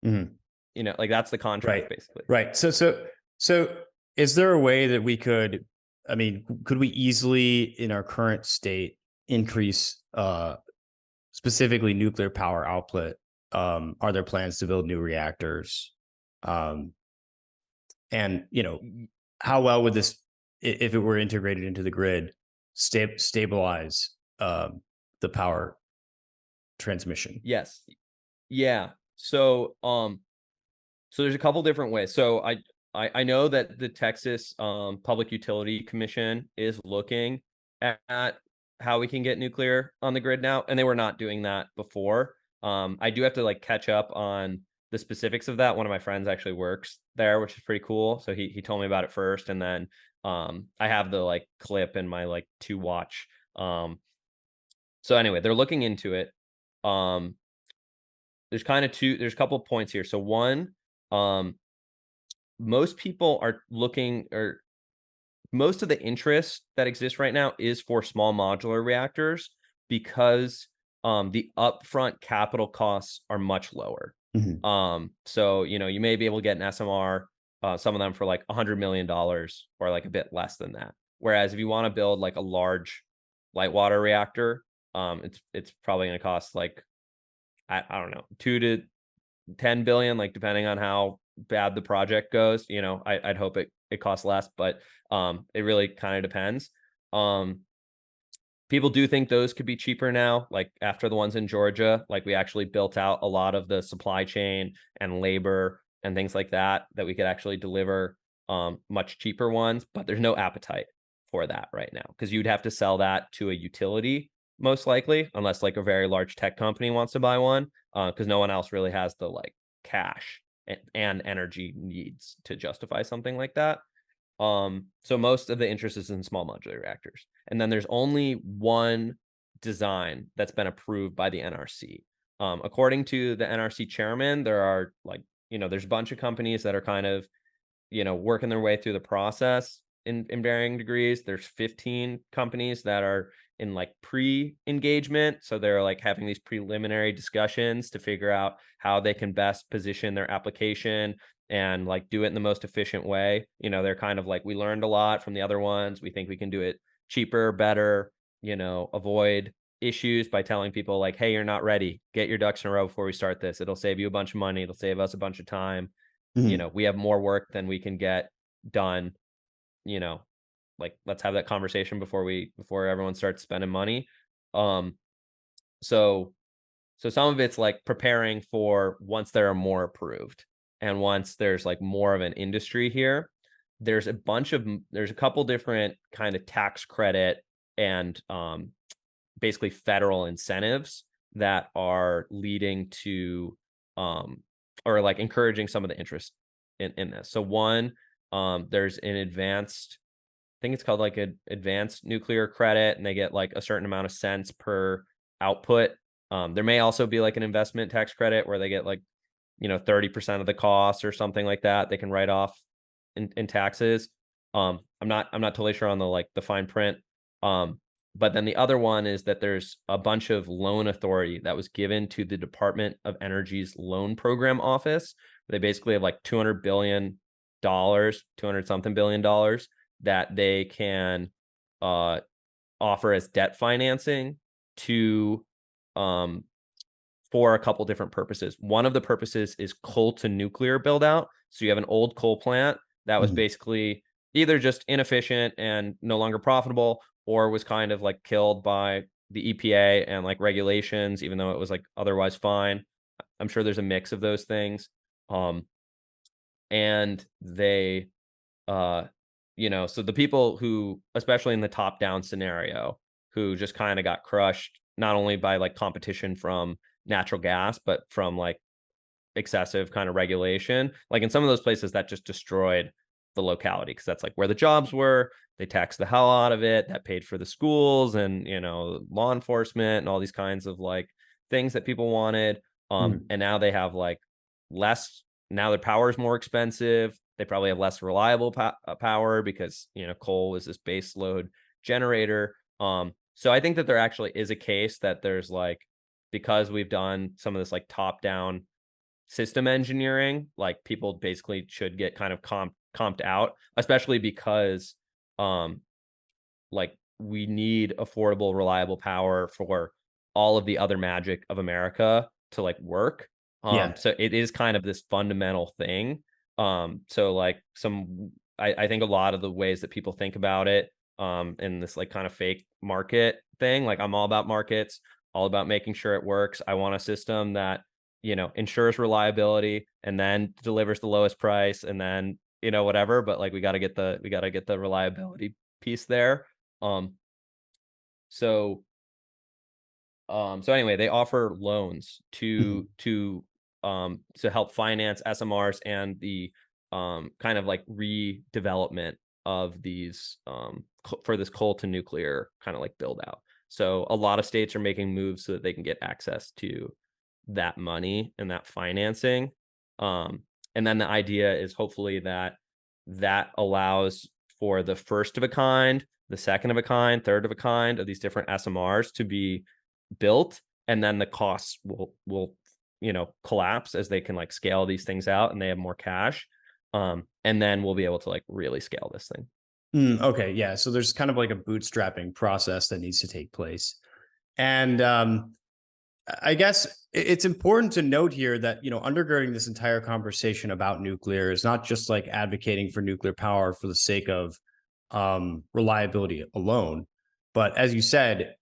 [SPEAKER 1] Mhm.
[SPEAKER 2] Like, that's the contract
[SPEAKER 1] Right.
[SPEAKER 2] basically.
[SPEAKER 1] Right. So is there a way that we could, I mean, could we easily in our current state increase specifically nuclear power output? Are there plans to build new reactors? Um, and how well would this, if it were integrated into the grid, stabilize the power transmission?
[SPEAKER 2] Yes. Yeah. So there's a couple different ways. So I know that the Texas Public Utility Commission is looking at how we can get nuclear on the grid now, and they were not doing that before. I do have to like catch up on the specifics of that. One of my friends actually works there, which is pretty cool. So he told me about it first, and then I have the like clip in my like to watch. So anyway, they're looking into it. Um, there's a couple of points here. So one, um, most people are looking, or most of the interest that exists right now is for small modular reactors because the upfront capital costs are much lower.
[SPEAKER 1] Mhm.
[SPEAKER 2] So you may be able to get an SMR, some of them for like $100 million or like a bit less than that. Whereas if you want to build like a large light water reactor, it's probably going to cost like I don't know, 2 to 10 billion, like depending on how bad the project goes. I'd hope it costs less, but it really kind of depends. Um, People do think those could be cheaper now, like after the ones in Georgia. Like, we actually built out a lot of the supply chain and labor and things like that we could actually deliver much cheaper ones, but there's no appetite for that right now because you'd have to sell that to a utility most likely, unless like a very large tech company wants to buy one, because no one else really has the like cash and energy needs to justify something like that. So most of the interest is in small modular reactors. And then there's only one design that's been approved by the NRC. According to the NRC chairman, there are like, there's a bunch of companies that are kind of, working their way through the process in varying degrees. There's 15 companies that are in like pre-engagement. So they're like having these preliminary discussions to figure out how they can best position their application and like do it in the most efficient way. They're kind of like, we learned a lot from the other ones. We think we can do it cheaper, better, avoid issues by telling people like, hey, you're not ready. Get your ducks in a row before we start this. It'll save you a bunch of money. It'll save us a bunch of time.
[SPEAKER 1] Mhm.
[SPEAKER 2] We have more work than we can get done. you know like, let's have that conversation before everyone starts spending money. um so some of it's like preparing for once there are more approved, and once there's like more of an industry here. There's a couple different kind of tax credit and basically federal incentives that are leading to um or like encouraging some of the interest in this. So one, there's an advanced, I think it's called like an advanced nuclear credit, and they get like a certain amount of cents per output. There may also be like an investment tax credit where they get like 30% of the cost or something like that they can write off in taxes. I'm not totally sure on the like the fine print. But then the other one is that there's a bunch of loan authority that was given to the Department of Energy's loan program office. They basically have like $200 billion, 200 something $billion that they can uh offer as debt financing to um for a couple different purposes. One of the purposes is coal to nuclear build out. So you have an old coal plant that was
[SPEAKER 1] Mhm.
[SPEAKER 2] basically either just inefficient and no longer profitable, or was kind of like killed by the EPA and like regulations, even though it was like otherwise fine. I'm sure there's a mix of those things. Um, and they, uh, so the people who, especially in the top down scenario, who just kind of got crushed, not only by like competition from natural gas, but from like excessive kind of regulation. Like in some of those places that just destroyed the locality because that's like where the jobs were. They taxed the hell out of it. That paid for the schools and law enforcement and all these kinds of like things that people wanted.
[SPEAKER 1] Mm.
[SPEAKER 2] And now they have like less. Now their power is more expensive. They probably have less reliable power because coal is this base load generator. So I think that there actually is a case that there's like, because we've done some of this like top down system engineering, like people basically should get kind of comped out, especially because um like we need affordable, reliable power for all of the other magic of America to like work.
[SPEAKER 1] Yeah.
[SPEAKER 2] So it is kind of this fundamental thing. So like I think a lot of the ways that people think about it, in this like kind of fake market thing, like I'm all about markets, all about making sure it works. I want a system that ensures reliability and then delivers the lowest price and then whatever, but like we got to get the reliability piece there. um so so anyway, they offer loans
[SPEAKER 1] Mhm.
[SPEAKER 2] to help finance SMRs and the kind of like redevelopment of these for this coal to nuclear kind of like build out. So a lot of states are making moves so that they can get access to that money and that financing. Um, and then the idea is hopefully that that allows for the first of a kind, the second of a kind, third of a kind of these different SMRs to be built, and then the costs will collapse as they can like scale these things out and they have more cash. And then we'll be able to like really scale this thing.
[SPEAKER 1] Okay, yeah. So there's kind of like a bootstrapping process that needs to take place. And I guess it's important to note here that, undergirding this entire conversation about nuclear is not just like advocating for nuclear power for the sake of reliability alone, but as you said,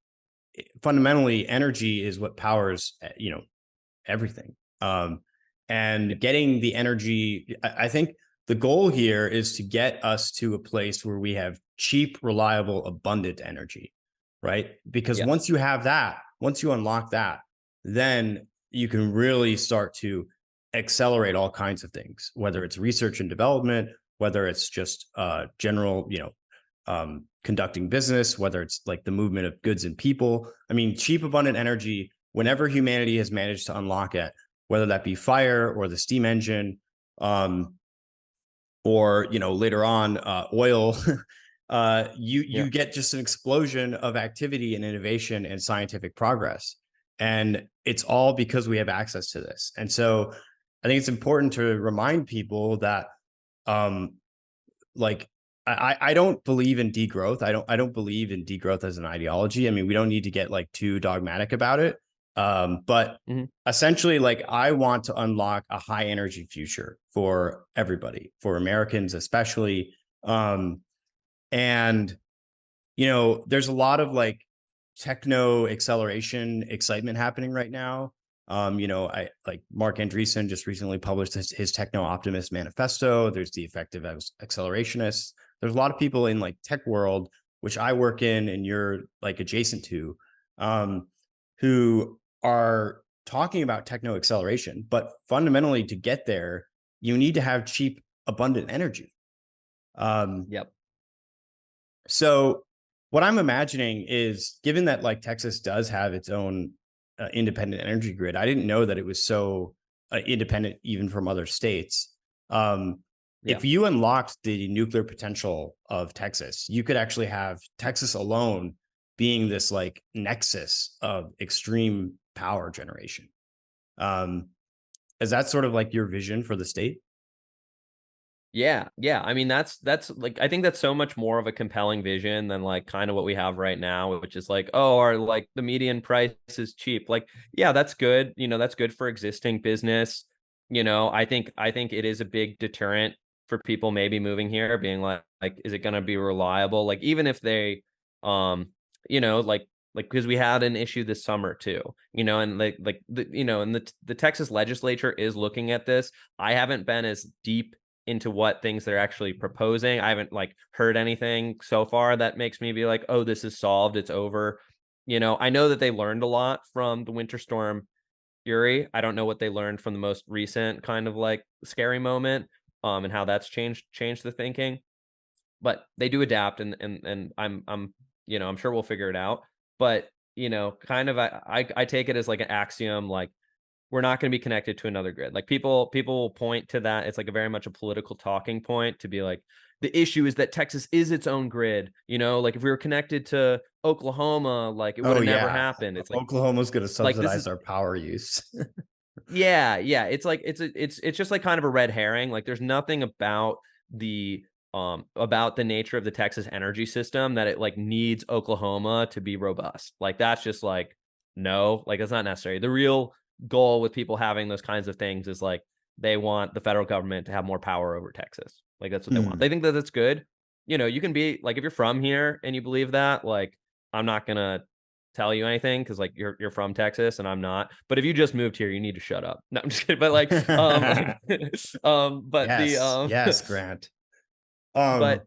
[SPEAKER 1] fundamentally, energy is what powers, everything.
[SPEAKER 2] Yeah.
[SPEAKER 1] And getting the energy, I think the goal here is to get us to a place where we have cheap, reliable, abundant energy, right? Because
[SPEAKER 2] Yes.
[SPEAKER 1] once you have that, once you unlock that, then you can really start to accelerate all kinds of things, whether it's research and development, whether it's just general, conducting business, whether it's like the movement of goods and people. I mean, cheap, abundant energy, whenever humanity has managed to unlock it, whether that be fire or the steam engine, um, or later on oil, you
[SPEAKER 2] Yeah.
[SPEAKER 1] get just an explosion of activity and innovation and scientific progress, and it's all because we have access to this. And so, I think it's important to remind people that um, like I don't believe in degrowth. I don't believe in degrowth as an ideology. I mean, we don't need to get like too dogmatic about it. But
[SPEAKER 2] Hmm.
[SPEAKER 1] essentially, like I want to unlock a high energy future for everybody, for Americans especially. Um, and there's a lot of like techno acceleration excitement happening right now. I like Mark Andreessen just recently published his techno optimist manifesto. There's the effective accelerationists. There's a lot of people in like tech world, which I work in and you're like adjacent to, um, who are talking about techno acceleration. But fundamentally, to get there, you need to have cheap, abundant energy. Um,
[SPEAKER 2] Yep.
[SPEAKER 1] so what I'm imagining is, given that like Texas does have its own independent energy grid, I didn't know that it was so independent even from other states. Um,
[SPEAKER 2] Yeah.
[SPEAKER 1] if you unlocked the nuclear potential of Texas, you could actually have Texas alone being this like nexus of extreme power generation. Um, is that sort of like your vision for the state?
[SPEAKER 2] Yeah, yeah. I mean, that's like I think that's so much more of a compelling vision than like kind of what we have right now, which is like, oh, our like the median price is cheap. Like, yeah, that's good. That's good for existing business. I think it is a big deterrent for people maybe moving here, being like is it gonna be reliable? Like, even if they like like because we had an issue this summer too, and and the Texas legislature is looking at this. I haven't been as deep into what things they're actually proposing. I haven't like heard anything so far that makes me be like, oh, this is solved, it's over. I know that they learned a lot from the winter storm Uri. I don't know what they learned from the most recent kind of like scary moment, and how that's changed the thinking. But they do adapt, and I'm sure we'll figure it out. But kind of I take it as like an axiom, like we're not going to be connected to another grid. Like people will point to that. It's like a very much a political talking point to be like, the issue is that Texas is its own grid. Like if we were connected to Oklahoma, like it would
[SPEAKER 1] Oh
[SPEAKER 2] have never
[SPEAKER 1] yeah,
[SPEAKER 2] happened. It's
[SPEAKER 1] Oklahoma's going to
[SPEAKER 2] like this
[SPEAKER 1] subsidize
[SPEAKER 2] is
[SPEAKER 1] our power use.
[SPEAKER 2] yeah. It's like it's just like kind of a red herring. Like there's nothing about the nature of the Texas energy system that it like needs Oklahoma to be robust. Like that's just like no, like that's not necessary. The real goal with people having those kinds of things is like they want the federal government to have more power over Texas. Like that's what they want.
[SPEAKER 1] Mhm.
[SPEAKER 2] They think that that's good. You can be like if you're from here and you believe that, like I'm not gonna tell you anything because like you're from Texas and I'm not. But if you just moved here, you need to shut up. No, I'm just kidding. But like but the
[SPEAKER 1] Yes, yes, Grant.
[SPEAKER 2] but
[SPEAKER 1] Um,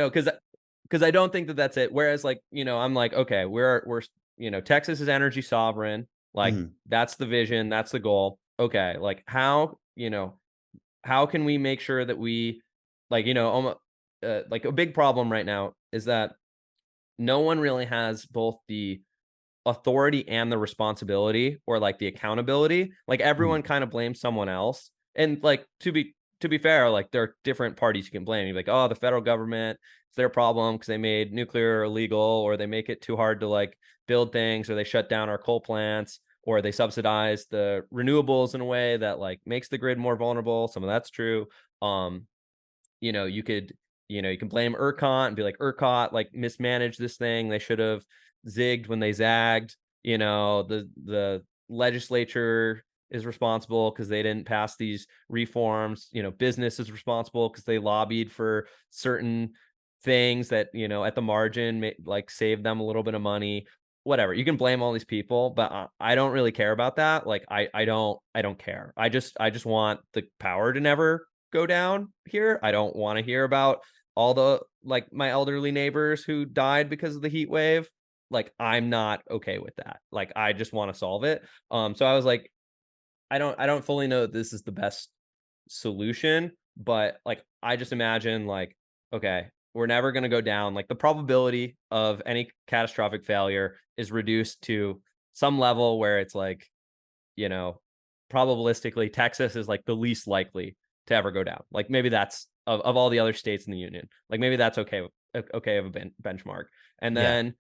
[SPEAKER 2] because I don't think that that's it. Whereas like I'm like okay, we're Texas is energy sovereign. Like
[SPEAKER 1] mhm,
[SPEAKER 2] that's the vision, that's the goal. Okay, like how can we make sure that we like like a big problem right now is that no one really has both the authority and the responsibility or like the accountability. Like
[SPEAKER 1] mhm,
[SPEAKER 2] everyone kind of blames someone else. And like to be fair, like there are different parties you can blame. You're like, oh, the federal government, it's their problem because they made nuclear illegal, or they make it too hard to like build things, or they shut down our coal plants, or they subsidize the renewables in a way that like makes the grid more vulnerable. Some of that's true. Um, you could, you can blame ERCOT and be like, ERCOT like mismanaged this thing. They should have zigged when they zagged. The legislature is responsible because they didn't pass these reforms. Business is responsible because they lobbied for certain things that, at the margin, like save them a little bit of money. Whatever. You can blame all these people, but I don't really care about that. Like I don't care. I just want the power to never go down here. I don't want to hear about all the like my elderly neighbors who died because of the heat wave. Like I'm not okay with that. Like I just want to solve it. So I was like, I don't fully know that this is the best solution, but like I just imagine like, okay, we're never gonna go down. Like the probability of any catastrophic failure is reduced to some level where it's like, you know, probabilistically, Texas is like the least likely to ever go down. Like maybe that's of all the other states in the union. Like maybe that's okay of a benchmark. And
[SPEAKER 1] yeah,
[SPEAKER 2] then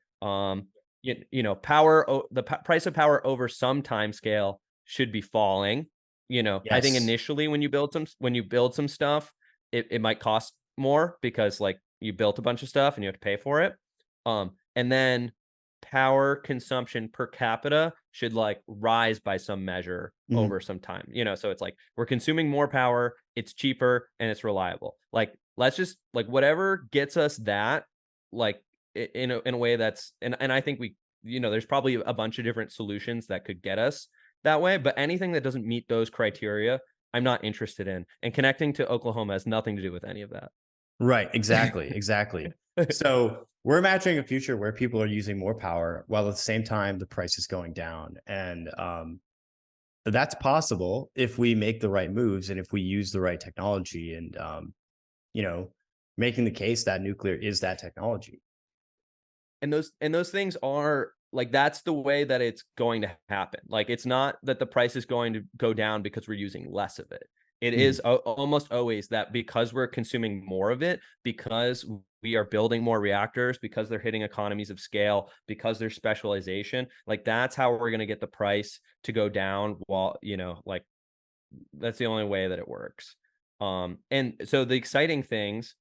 [SPEAKER 2] the price of power over some time scale should be falling. I think
[SPEAKER 1] yes,
[SPEAKER 2] initially when you build some stuff, it might cost more because like you built a bunch of stuff and you have to pay for it. And then power consumption per capita should like rise by some measure
[SPEAKER 1] mhm,
[SPEAKER 2] over some time. So it's like we're consuming more power, it's cheaper and it's reliable. Like let's just like whatever gets us that, like in a way that's and I think there's probably a bunch of different solutions that could get us that way, but anything that doesn't meet those criteria, I'm not interested in. And connecting to Oklahoma has nothing to do with any of that.
[SPEAKER 1] right, exactly, exactly. So we're imagining a future where people are using more power while at the same time the price is going down, and that's possible if we make the right moves and if we use the right technology, and you know, making the case that nuclear is that technology.
[SPEAKER 2] And those things are like that's the way that it's going to happen. Like it's not that the price is going to go down because we're using less of it. It
[SPEAKER 1] Mhm,
[SPEAKER 2] is almost always that because we're consuming more of it, because we are building more reactors, because they're hitting economies of scale, because there's specialization, like that's how we're going to get the price to go down while, like that's the only way that it works. And so the exciting things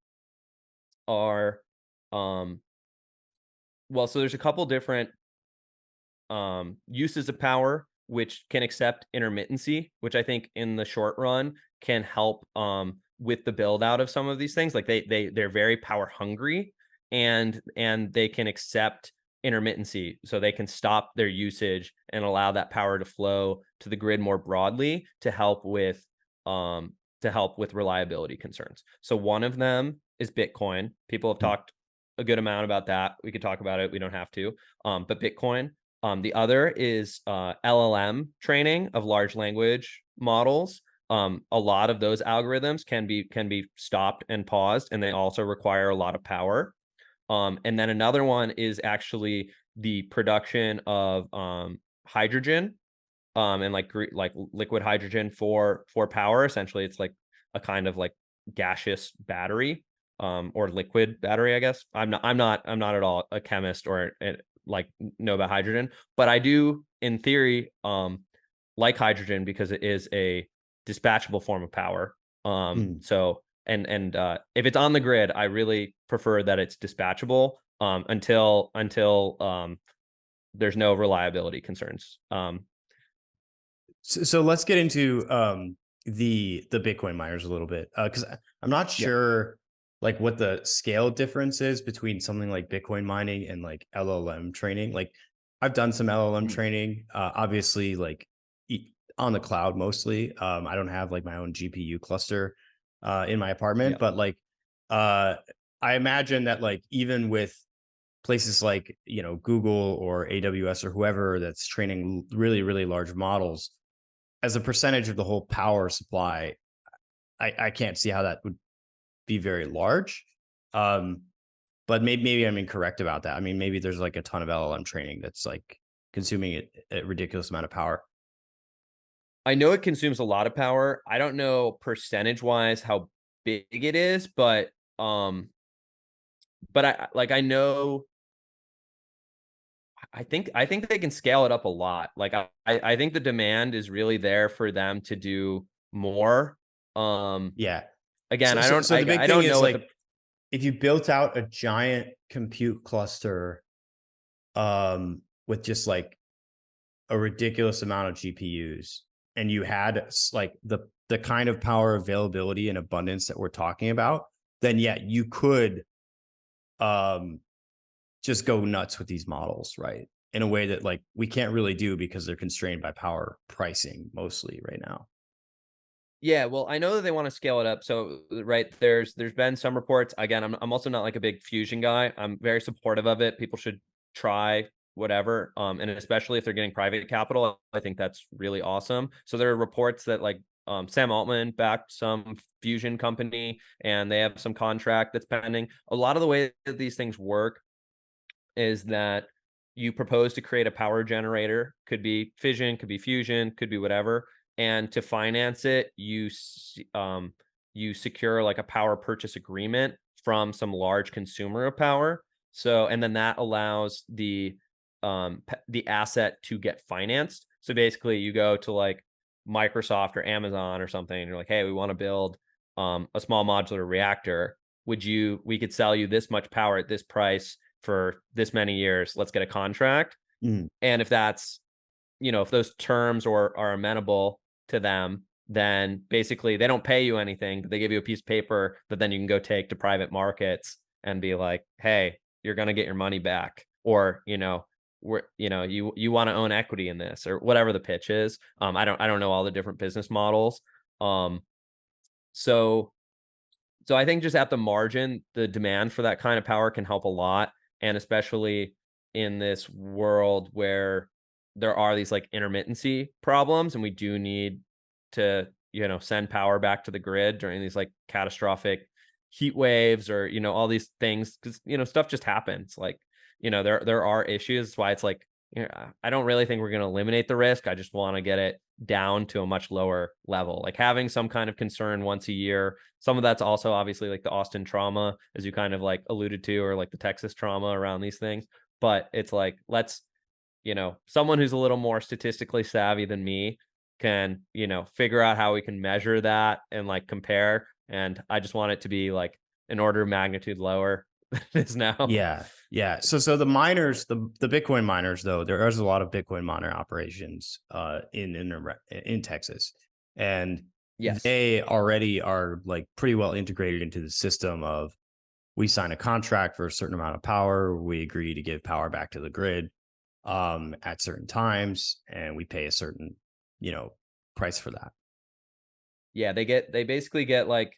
[SPEAKER 2] are um well, so there's a couple different uses of power which can accept intermittency, which I think in the short run can help with the build out of some of these things. Like they're very power hungry, and they can accept intermittency, so they can stop their usage and allow that power to flow to the grid more broadly um, to help with reliability concerns. So one of them is Bitcoin. People have talked a good amount about that. We could talk about it. We don't have to. But Bitcoin. The other is LLM training of large language models. A lot of those algorithms can be stopped and paused, and they also require a lot of power. And then another one is actually the production of hydrogen, and like liquid hydrogen for power. Essentially, it's like a kind of like gaseous battery, or liquid battery, I guess. I'm not at all a chemist or like know about hydrogen, but I do in theory like hydrogen because it is a dispatchable form of power.
[SPEAKER 1] Mm.
[SPEAKER 2] So if it's on the grid, I really prefer that it's dispatchable until there's no reliability concerns.
[SPEAKER 1] So let's get into the Bitcoin miners a little bit, because I'm not
[SPEAKER 2] Yeah.
[SPEAKER 1] sure like what the scale difference is between something like Bitcoin mining and like LLM training. Like I've done some LLM
[SPEAKER 2] Mm.
[SPEAKER 1] training, obviously like on the cloud mostly. I don't have like my own GPU cluster in my apartment,
[SPEAKER 2] Yeah.
[SPEAKER 1] but like uh, I imagine that like even with places like Google or AWS or whoever that's training really large models, as a percentage of the whole power supply, I can't see how that would be very large. Um, but maybe I'm incorrect about that. I mean, maybe there's like a ton of LLM training that's like consuming a ridiculous amount of power.
[SPEAKER 2] I know it consumes a lot of power. I don't know percentage wise how big it is, um, but I know I think they can scale it up a lot. Like I think the demand is really there for them to do more. Um,
[SPEAKER 1] Yeah.
[SPEAKER 2] Again,
[SPEAKER 1] So
[SPEAKER 2] I
[SPEAKER 1] so
[SPEAKER 2] don't
[SPEAKER 1] so the big
[SPEAKER 2] I
[SPEAKER 1] thing
[SPEAKER 2] don't
[SPEAKER 1] is
[SPEAKER 2] know what
[SPEAKER 1] like
[SPEAKER 2] the
[SPEAKER 1] if you built out a giant compute cluster with just like a ridiculous amount of GPUs and you had like the kind of power availability and abundance that we're talking about, then yeah, you could um just go nuts with these models, right? In a way that like we can't really do because they're constrained by power pricing mostly right now.
[SPEAKER 2] Yeah, well, I know that they want to scale it up. So, right, there's been some reports. Again, I'm also not like a big fusion guy. I'm very supportive of it. People should try whatever. And especially if they're getting private capital, I think that's really awesome. So there are reports that like Sam Altman backed some fusion company and they have some contract that's pending. A lot of the way that these things work is that you propose to create a power generator, could be fission, could be fusion, could be whatever, and to finance it you secure like a power purchase agreement from some large consumer of power. So and then that allows the asset to get financed. So basically you go to like Microsoft or Amazon or something and you're like, hey, we want to build a small modular reactor. We could sell you this much power at this price for this many years. Let's get a contract.
[SPEAKER 1] Mm.
[SPEAKER 2] And if that's, if those terms are amenable to them, then basically they don't pay you anything, but they give you a piece of paper that then you can go take to private markets and be like, hey, you're going to get your money back. Or, you want to own equity in this or whatever the pitch is. I don't know all the different business models. Um, so so I think just at the margin, the demand for that kind of power can help a lot. And especially in this world where there are these like intermittency problems and we do need to, send power back to the grid during these like catastrophic heat waves or, all these things because, stuff just happens. Like, there are issues. That's why it's like, I don't really think we're going to eliminate the risk. I just want to get it down to a much lower level. Like having some kind of concern once a year. Some of that's also obviously like the Austin trauma, as you kind of like alluded to, or like the Texas trauma around these things. But it's like, someone who's a little more statistically savvy than me can, figure out how we can measure that and like compare. And I just want it to be like an order of magnitude lower than it is now.
[SPEAKER 1] Yeah. Yeah. So the miners, the Bitcoin miners, though, there is a lot of Bitcoin miner operations in Texas. And
[SPEAKER 2] Yes.
[SPEAKER 1] they already are like pretty well integrated into the system of we sign a contract for a certain amount of power. We agree to give power back to the grid at certain times, and we pay a certain, price for that.
[SPEAKER 2] Yeah, they basically get like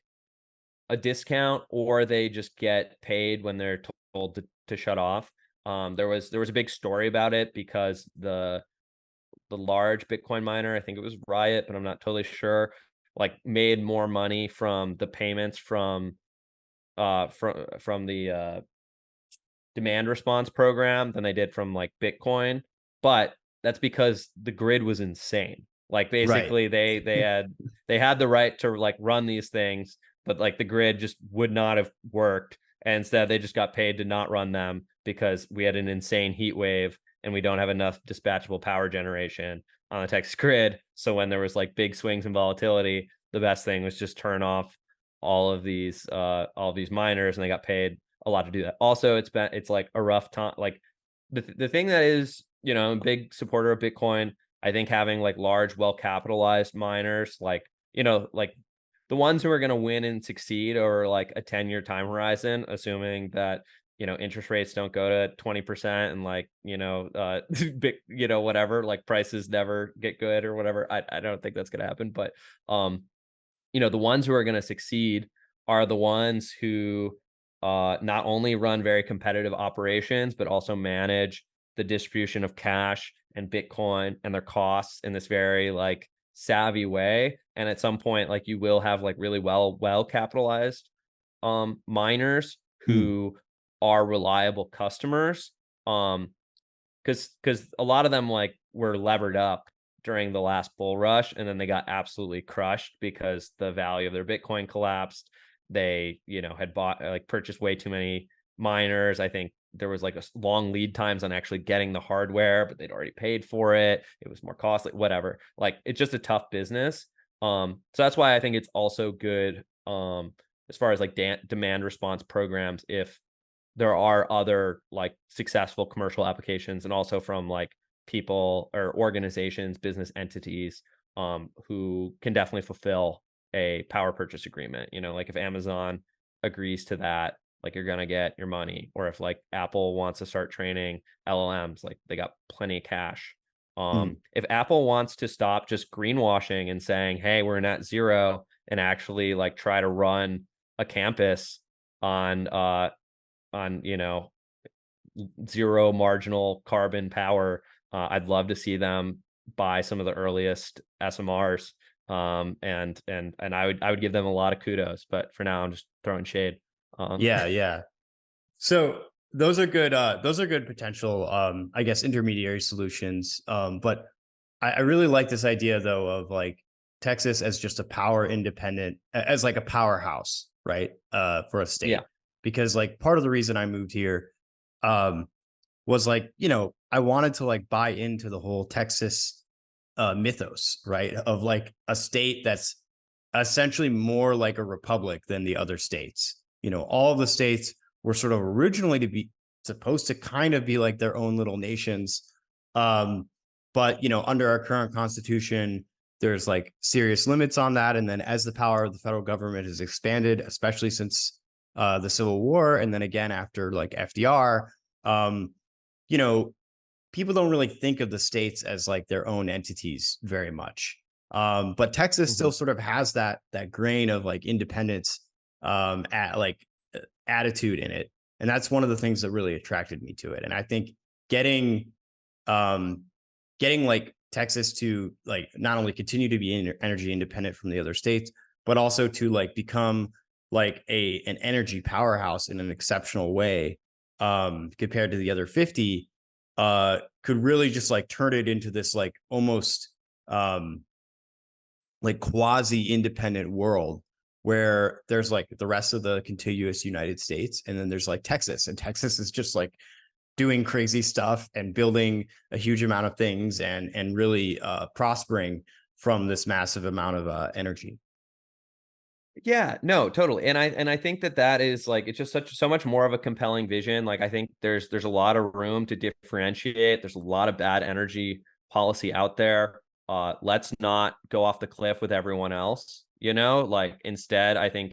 [SPEAKER 2] a discount, or they just get paid when they're told to shut off. There was a big story about it because the large Bitcoin miner, I think it was Riot, but I'm not totally sure, like made more money from the payments from the demand response program than they did from like Bitcoin. But that's because the grid was insane. Like
[SPEAKER 1] Right.
[SPEAKER 2] basically they had the right to like run these things, but like the grid just would not have worked. And instead they just got paid to not run them because we had an insane heat wave and we don't have enough dispatchable power generation on the Texas grid. So when there was like big swings in volatility, the best thing was just turn off all of these miners, and they got paid a lot to do that. Also, it's like a rough time. Like the thing that is, I'm a big supporter of Bitcoin. I think having like large, well capitalized miners, like like the ones who are going to win and succeed over like a 10-year time horizon, assuming that interest rates don't go to 20% and like big, whatever, like prices never get good or whatever. I don't think that's going to happen, but the ones who are going to succeed are the ones who not only run very competitive operations, but also manage the distribution of cash and Bitcoin and their costs in this very like savvy way. And at some point, like you will have like really well capitalized miners
[SPEAKER 1] Mm,
[SPEAKER 2] who are reliable customers. Because a lot of them like were levered up during the last bull rush, and then they got absolutely crushed because the value of their Bitcoin collapsed. They had bought like purchased way too many miners. I think there was like a long lead times on actually getting the hardware, but they'd already paid for it. It was more costly, whatever. Like it's just a tough business. So that's why I think it's also good as far as like demand response programs, if there are other like successful commercial applications, and also from like people or organizations, business entities who can definitely fulfill a power purchase agreement. Like if Amazon agrees to that, like you're gonna get your money. Or if like Apple wants to start training LLMs, like they got plenty of cash.
[SPEAKER 1] mm,
[SPEAKER 2] If Apple wants to stop just greenwashing and saying, "Hey, we're net zero," and actually like try to run a campus on on zero marginal carbon power, I'd love to see them buy some of the earliest SMRs. And I would give them a lot of kudos, but for now I'm just throwing shade.
[SPEAKER 1] yeah, yeah. So those are good potential I guess intermediary solutions. But I really like this idea though of like Texas as just a power independent, as like a powerhouse, right? For a
[SPEAKER 2] Yeah.
[SPEAKER 1] state. Because like part of the reason I moved here um was like, I wanted to like buy into the whole Texas mythos, right? Of like a state that's essentially more like a republic than the other states. All of the states were sort of originally to be supposed to kind of be like their own little nations. Um, but under our current constitution, there's like serious limits on that. And then as the power of the federal government has expanded, especially since the Civil War, and then again after like FDR, you know, people don't really think of the states as like their own entities very much. But Texas
[SPEAKER 2] Mhm.
[SPEAKER 1] still sort of has that grain of like independence attitude in it. And that's one of the things that really attracted me to it. And I think getting um getting like Texas to like not only continue to be energy independent from the other states, but also to like become like an energy powerhouse in an exceptional way compared to the other 50 could really just like turn it into this like almost um like quasi independent world where there's like the rest of the contiguous United States, and then there's like Texas, and Texas is just like doing crazy stuff and building a huge amount of things and really prospering from this massive amount of energy.
[SPEAKER 2] Yeah, no, totally. And I think that is like it's just so much more of a compelling vision. Like I think there's a lot of room to differentiate. There's a lot of bad energy policy out there. Let's not go off the cliff with everyone else, Like instead, I think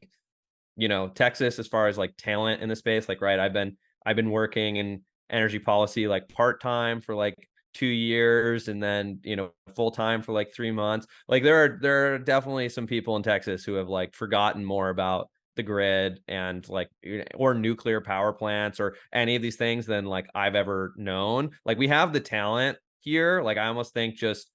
[SPEAKER 2] you know, Texas, as far as like talent in the space, like, right, I've been working in energy policy like part-time for like 2 years, and then, you know, full-time for like 3 months. Like there are definitely some people in Texas who have like forgotten more about the grid and like, or nuclear power plants or any of these things than like I've ever known. Like we have the talent here. Like I almost think just,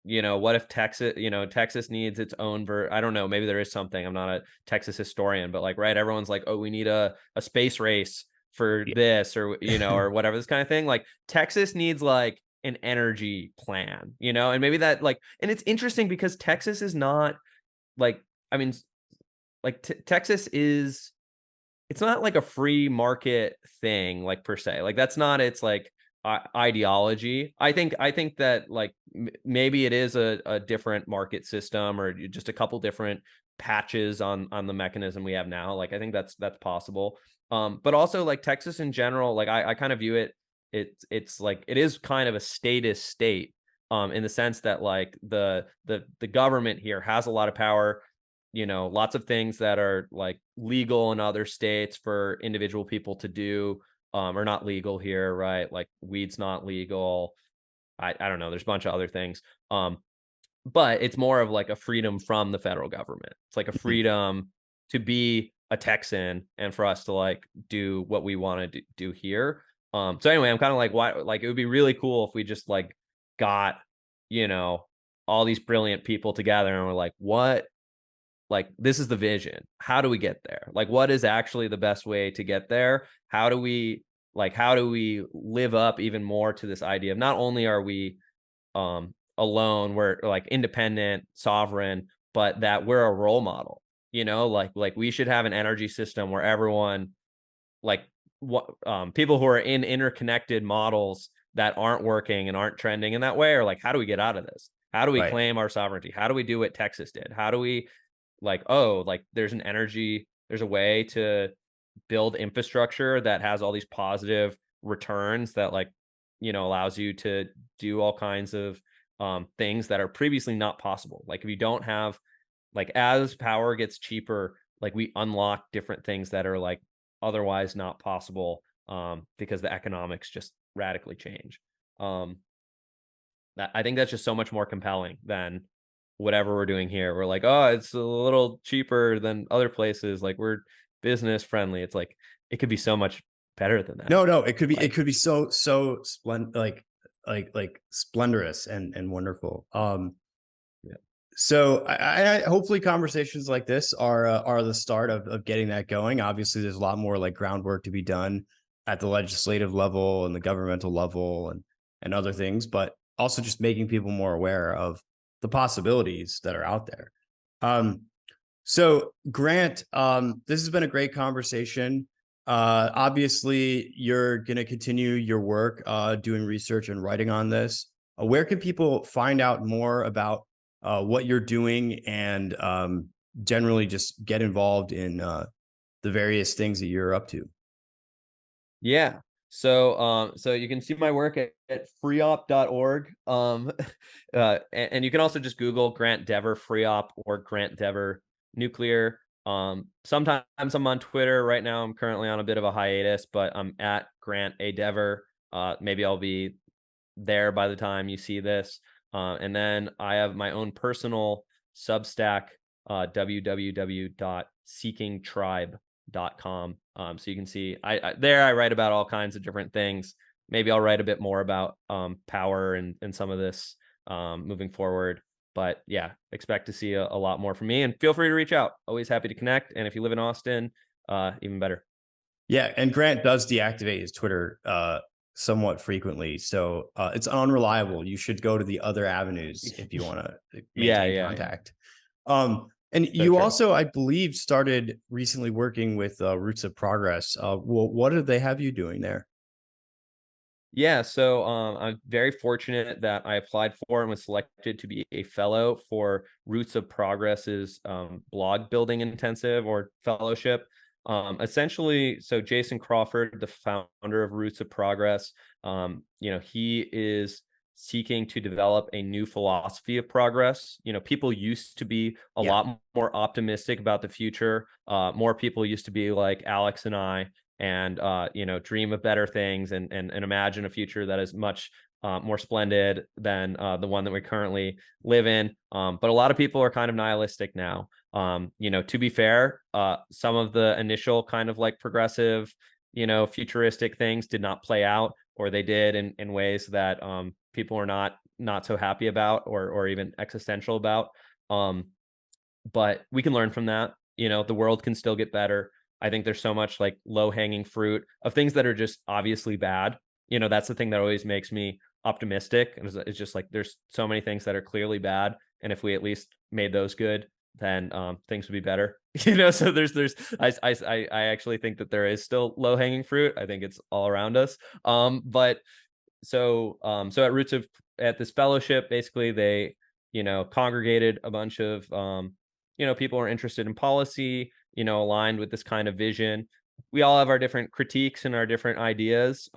[SPEAKER 2] you know, what if Texas, you know, Texas needs its own I don't know, maybe there is something. I'm not a Texas historian, but like, right, everyone's like, oh, we need a space race for
[SPEAKER 1] Yeah.
[SPEAKER 2] this, or, you know, or whatever, this kind of thing. Like Texas needs like an energy plan, you know, and maybe that like, and it's interesting because Texas is not like, I mean, like Texas is, it's not like a free market thing, like per se. Like that's not its like ideology. I think that like maybe it is a different market system, or just a couple different patches on the mechanism we have now. Like I think that's possible. But also like Texas in general, like I kind of view it. It's like it is kind of a statist state, in the sense that like the government here has a lot of power, you know, lots of things that are like legal in other states for individual people to do, are not legal here, right? Like weed's not legal. I don't know. There's a bunch of other things. But it's more of like a freedom from the federal government. It's like a
[SPEAKER 1] Mhm.
[SPEAKER 2] freedom to be a Texan and for us to like do what we want to do here. So anyway, I'm kind of like, why, like it would be really cool if we just like got, you know, all these brilliant people together and we're like, what, like this is the vision, how do we get there, like what is actually the best way to get there, how do we live up even more to this idea of not only are we alone, we're like independent, sovereign, but that we're a role model, you know, like we should have an energy system where everyone, like what, people who are in interconnected models that aren't working and aren't trending in that way are like, how do we get out of this, how do we
[SPEAKER 1] Right.
[SPEAKER 2] claim our sovereignty, how do we do what Texas did, how do we, like, oh, like there's a way to build infrastructure that has all these positive returns that like, you know, allows you to do all kinds of things that are previously not possible. Like if you don't have, like as power gets cheaper, like we unlock different things that are like otherwise not possible, because the economics just radically change. Um, I think that's just so much more compelling than whatever we're doing here. We're like, oh, it's a little cheaper than other places. Like we're business friendly. It's like it could be so much better than that.
[SPEAKER 1] No, no, it
[SPEAKER 2] Like,
[SPEAKER 1] could be so like splendorous and wonderful.
[SPEAKER 2] yeah,
[SPEAKER 1] So I hopefully conversations like this are the start of getting that going. Obviously, there's a lot more like groundwork to be done at the legislative level and the governmental level and other things, but also just making people more aware of the possibilities that are out there. Um, so Grant, this has been a great conversation. Obviously, you're going to continue your work doing research and writing on this. Where can people find out more about what you're doing and generally just get involved in the various things that you're up to?
[SPEAKER 2] yeah. So you can see my work at freopp.org. And you can also just Google Grant Dever FREOPP or Grant Dever Nuclear. Sometimes I'm on Twitter. Right now, I'm currently on a bit of a hiatus, but I'm at Grant A Dever. Maybe I'll be there by the time you see this. And then I have my own personal Substack, www.seekingtribe.com. So you can see I there I write about all kinds of different things. Maybe I'll write a bit more about power and some of this moving forward. But yeah, expect to see a lot more from me, and feel free to reach out. Always happy to connect. And if you live in Austin, even better.
[SPEAKER 1] Yeah, and Grant does deactivate his Twitter somewhat frequently, so it's unreliable. You should go to the other avenues if you want to
[SPEAKER 2] Yeah,
[SPEAKER 1] maintain
[SPEAKER 2] yeah, yeah.
[SPEAKER 1] contact. And
[SPEAKER 2] So
[SPEAKER 1] you
[SPEAKER 2] true.
[SPEAKER 1] also, I believe, started recently working with Roots of Progress. Well, what do they have you doing there?
[SPEAKER 2] Yeah, so I'm very fortunate that I applied for and was selected to be a fellow for Roots of Progress's blog building intensive or fellowship. Essentially, so Jason Crawford, the founder of Roots of Progress, you know, he is seeking to develop a new philosophy of progress. People used to be a
[SPEAKER 1] Yeah.
[SPEAKER 2] lot more optimistic about the future. More people used to be like Alex and I, and dream of better things, and imagine a future that is much more splendid than the one that we currently live in. But a lot of people are kind of nihilistic now. To be fair, some of the initial kind of like progressive, futuristic things did not play out, or they did in ways that people are not so happy about, or even existential about. But we can learn from that. The world can still get better. I think there's so much like low hanging fruit of things that are just obviously bad. That's the thing that always makes me optimistic. It's just like there's so many things that are clearly bad, and if we at least made those good, then things would be better. So I actually think that there is still low hanging fruit. I think it's all around us. But so at this fellowship, basically they congregated a bunch of people who are interested in policy, aligned with this kind of vision. We all have our different critiques and our different ideas.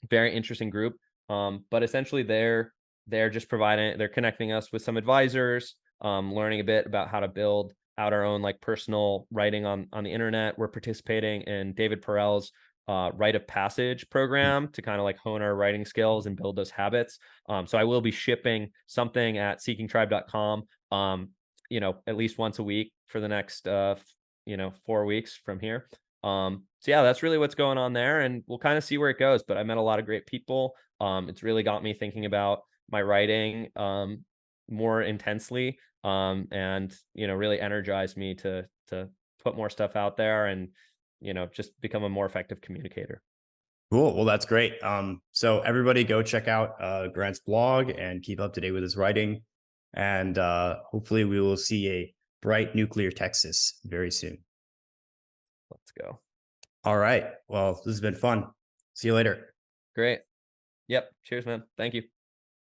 [SPEAKER 2] Very interesting group. But essentially they're just they're connecting us with some advisors, learning a bit about how to build out our own like personal writing on the internet. We're participating in David Perel's rite of passage program to kind of like hone our writing skills and build those habits. So I will be shipping something at seekingtribe.com, at least once a week for the next 4 weeks from here. So yeah, that's really what's going on there, and we'll kind of see where it goes. But I met a lot of great people. It's really got me thinking about my writing more intensely, and really energized me to put more stuff out there, and just become a more effective communicator.
[SPEAKER 1] Cool. Well, that's great. So everybody go check out Grant's blog and keep up to date with his writing. And hopefully we will see a bright nuclear Texas very soon.
[SPEAKER 2] Let's go.
[SPEAKER 1] All right. Well, this has been fun. See you later.
[SPEAKER 2] Great. Yep. Cheers, man. Thank you.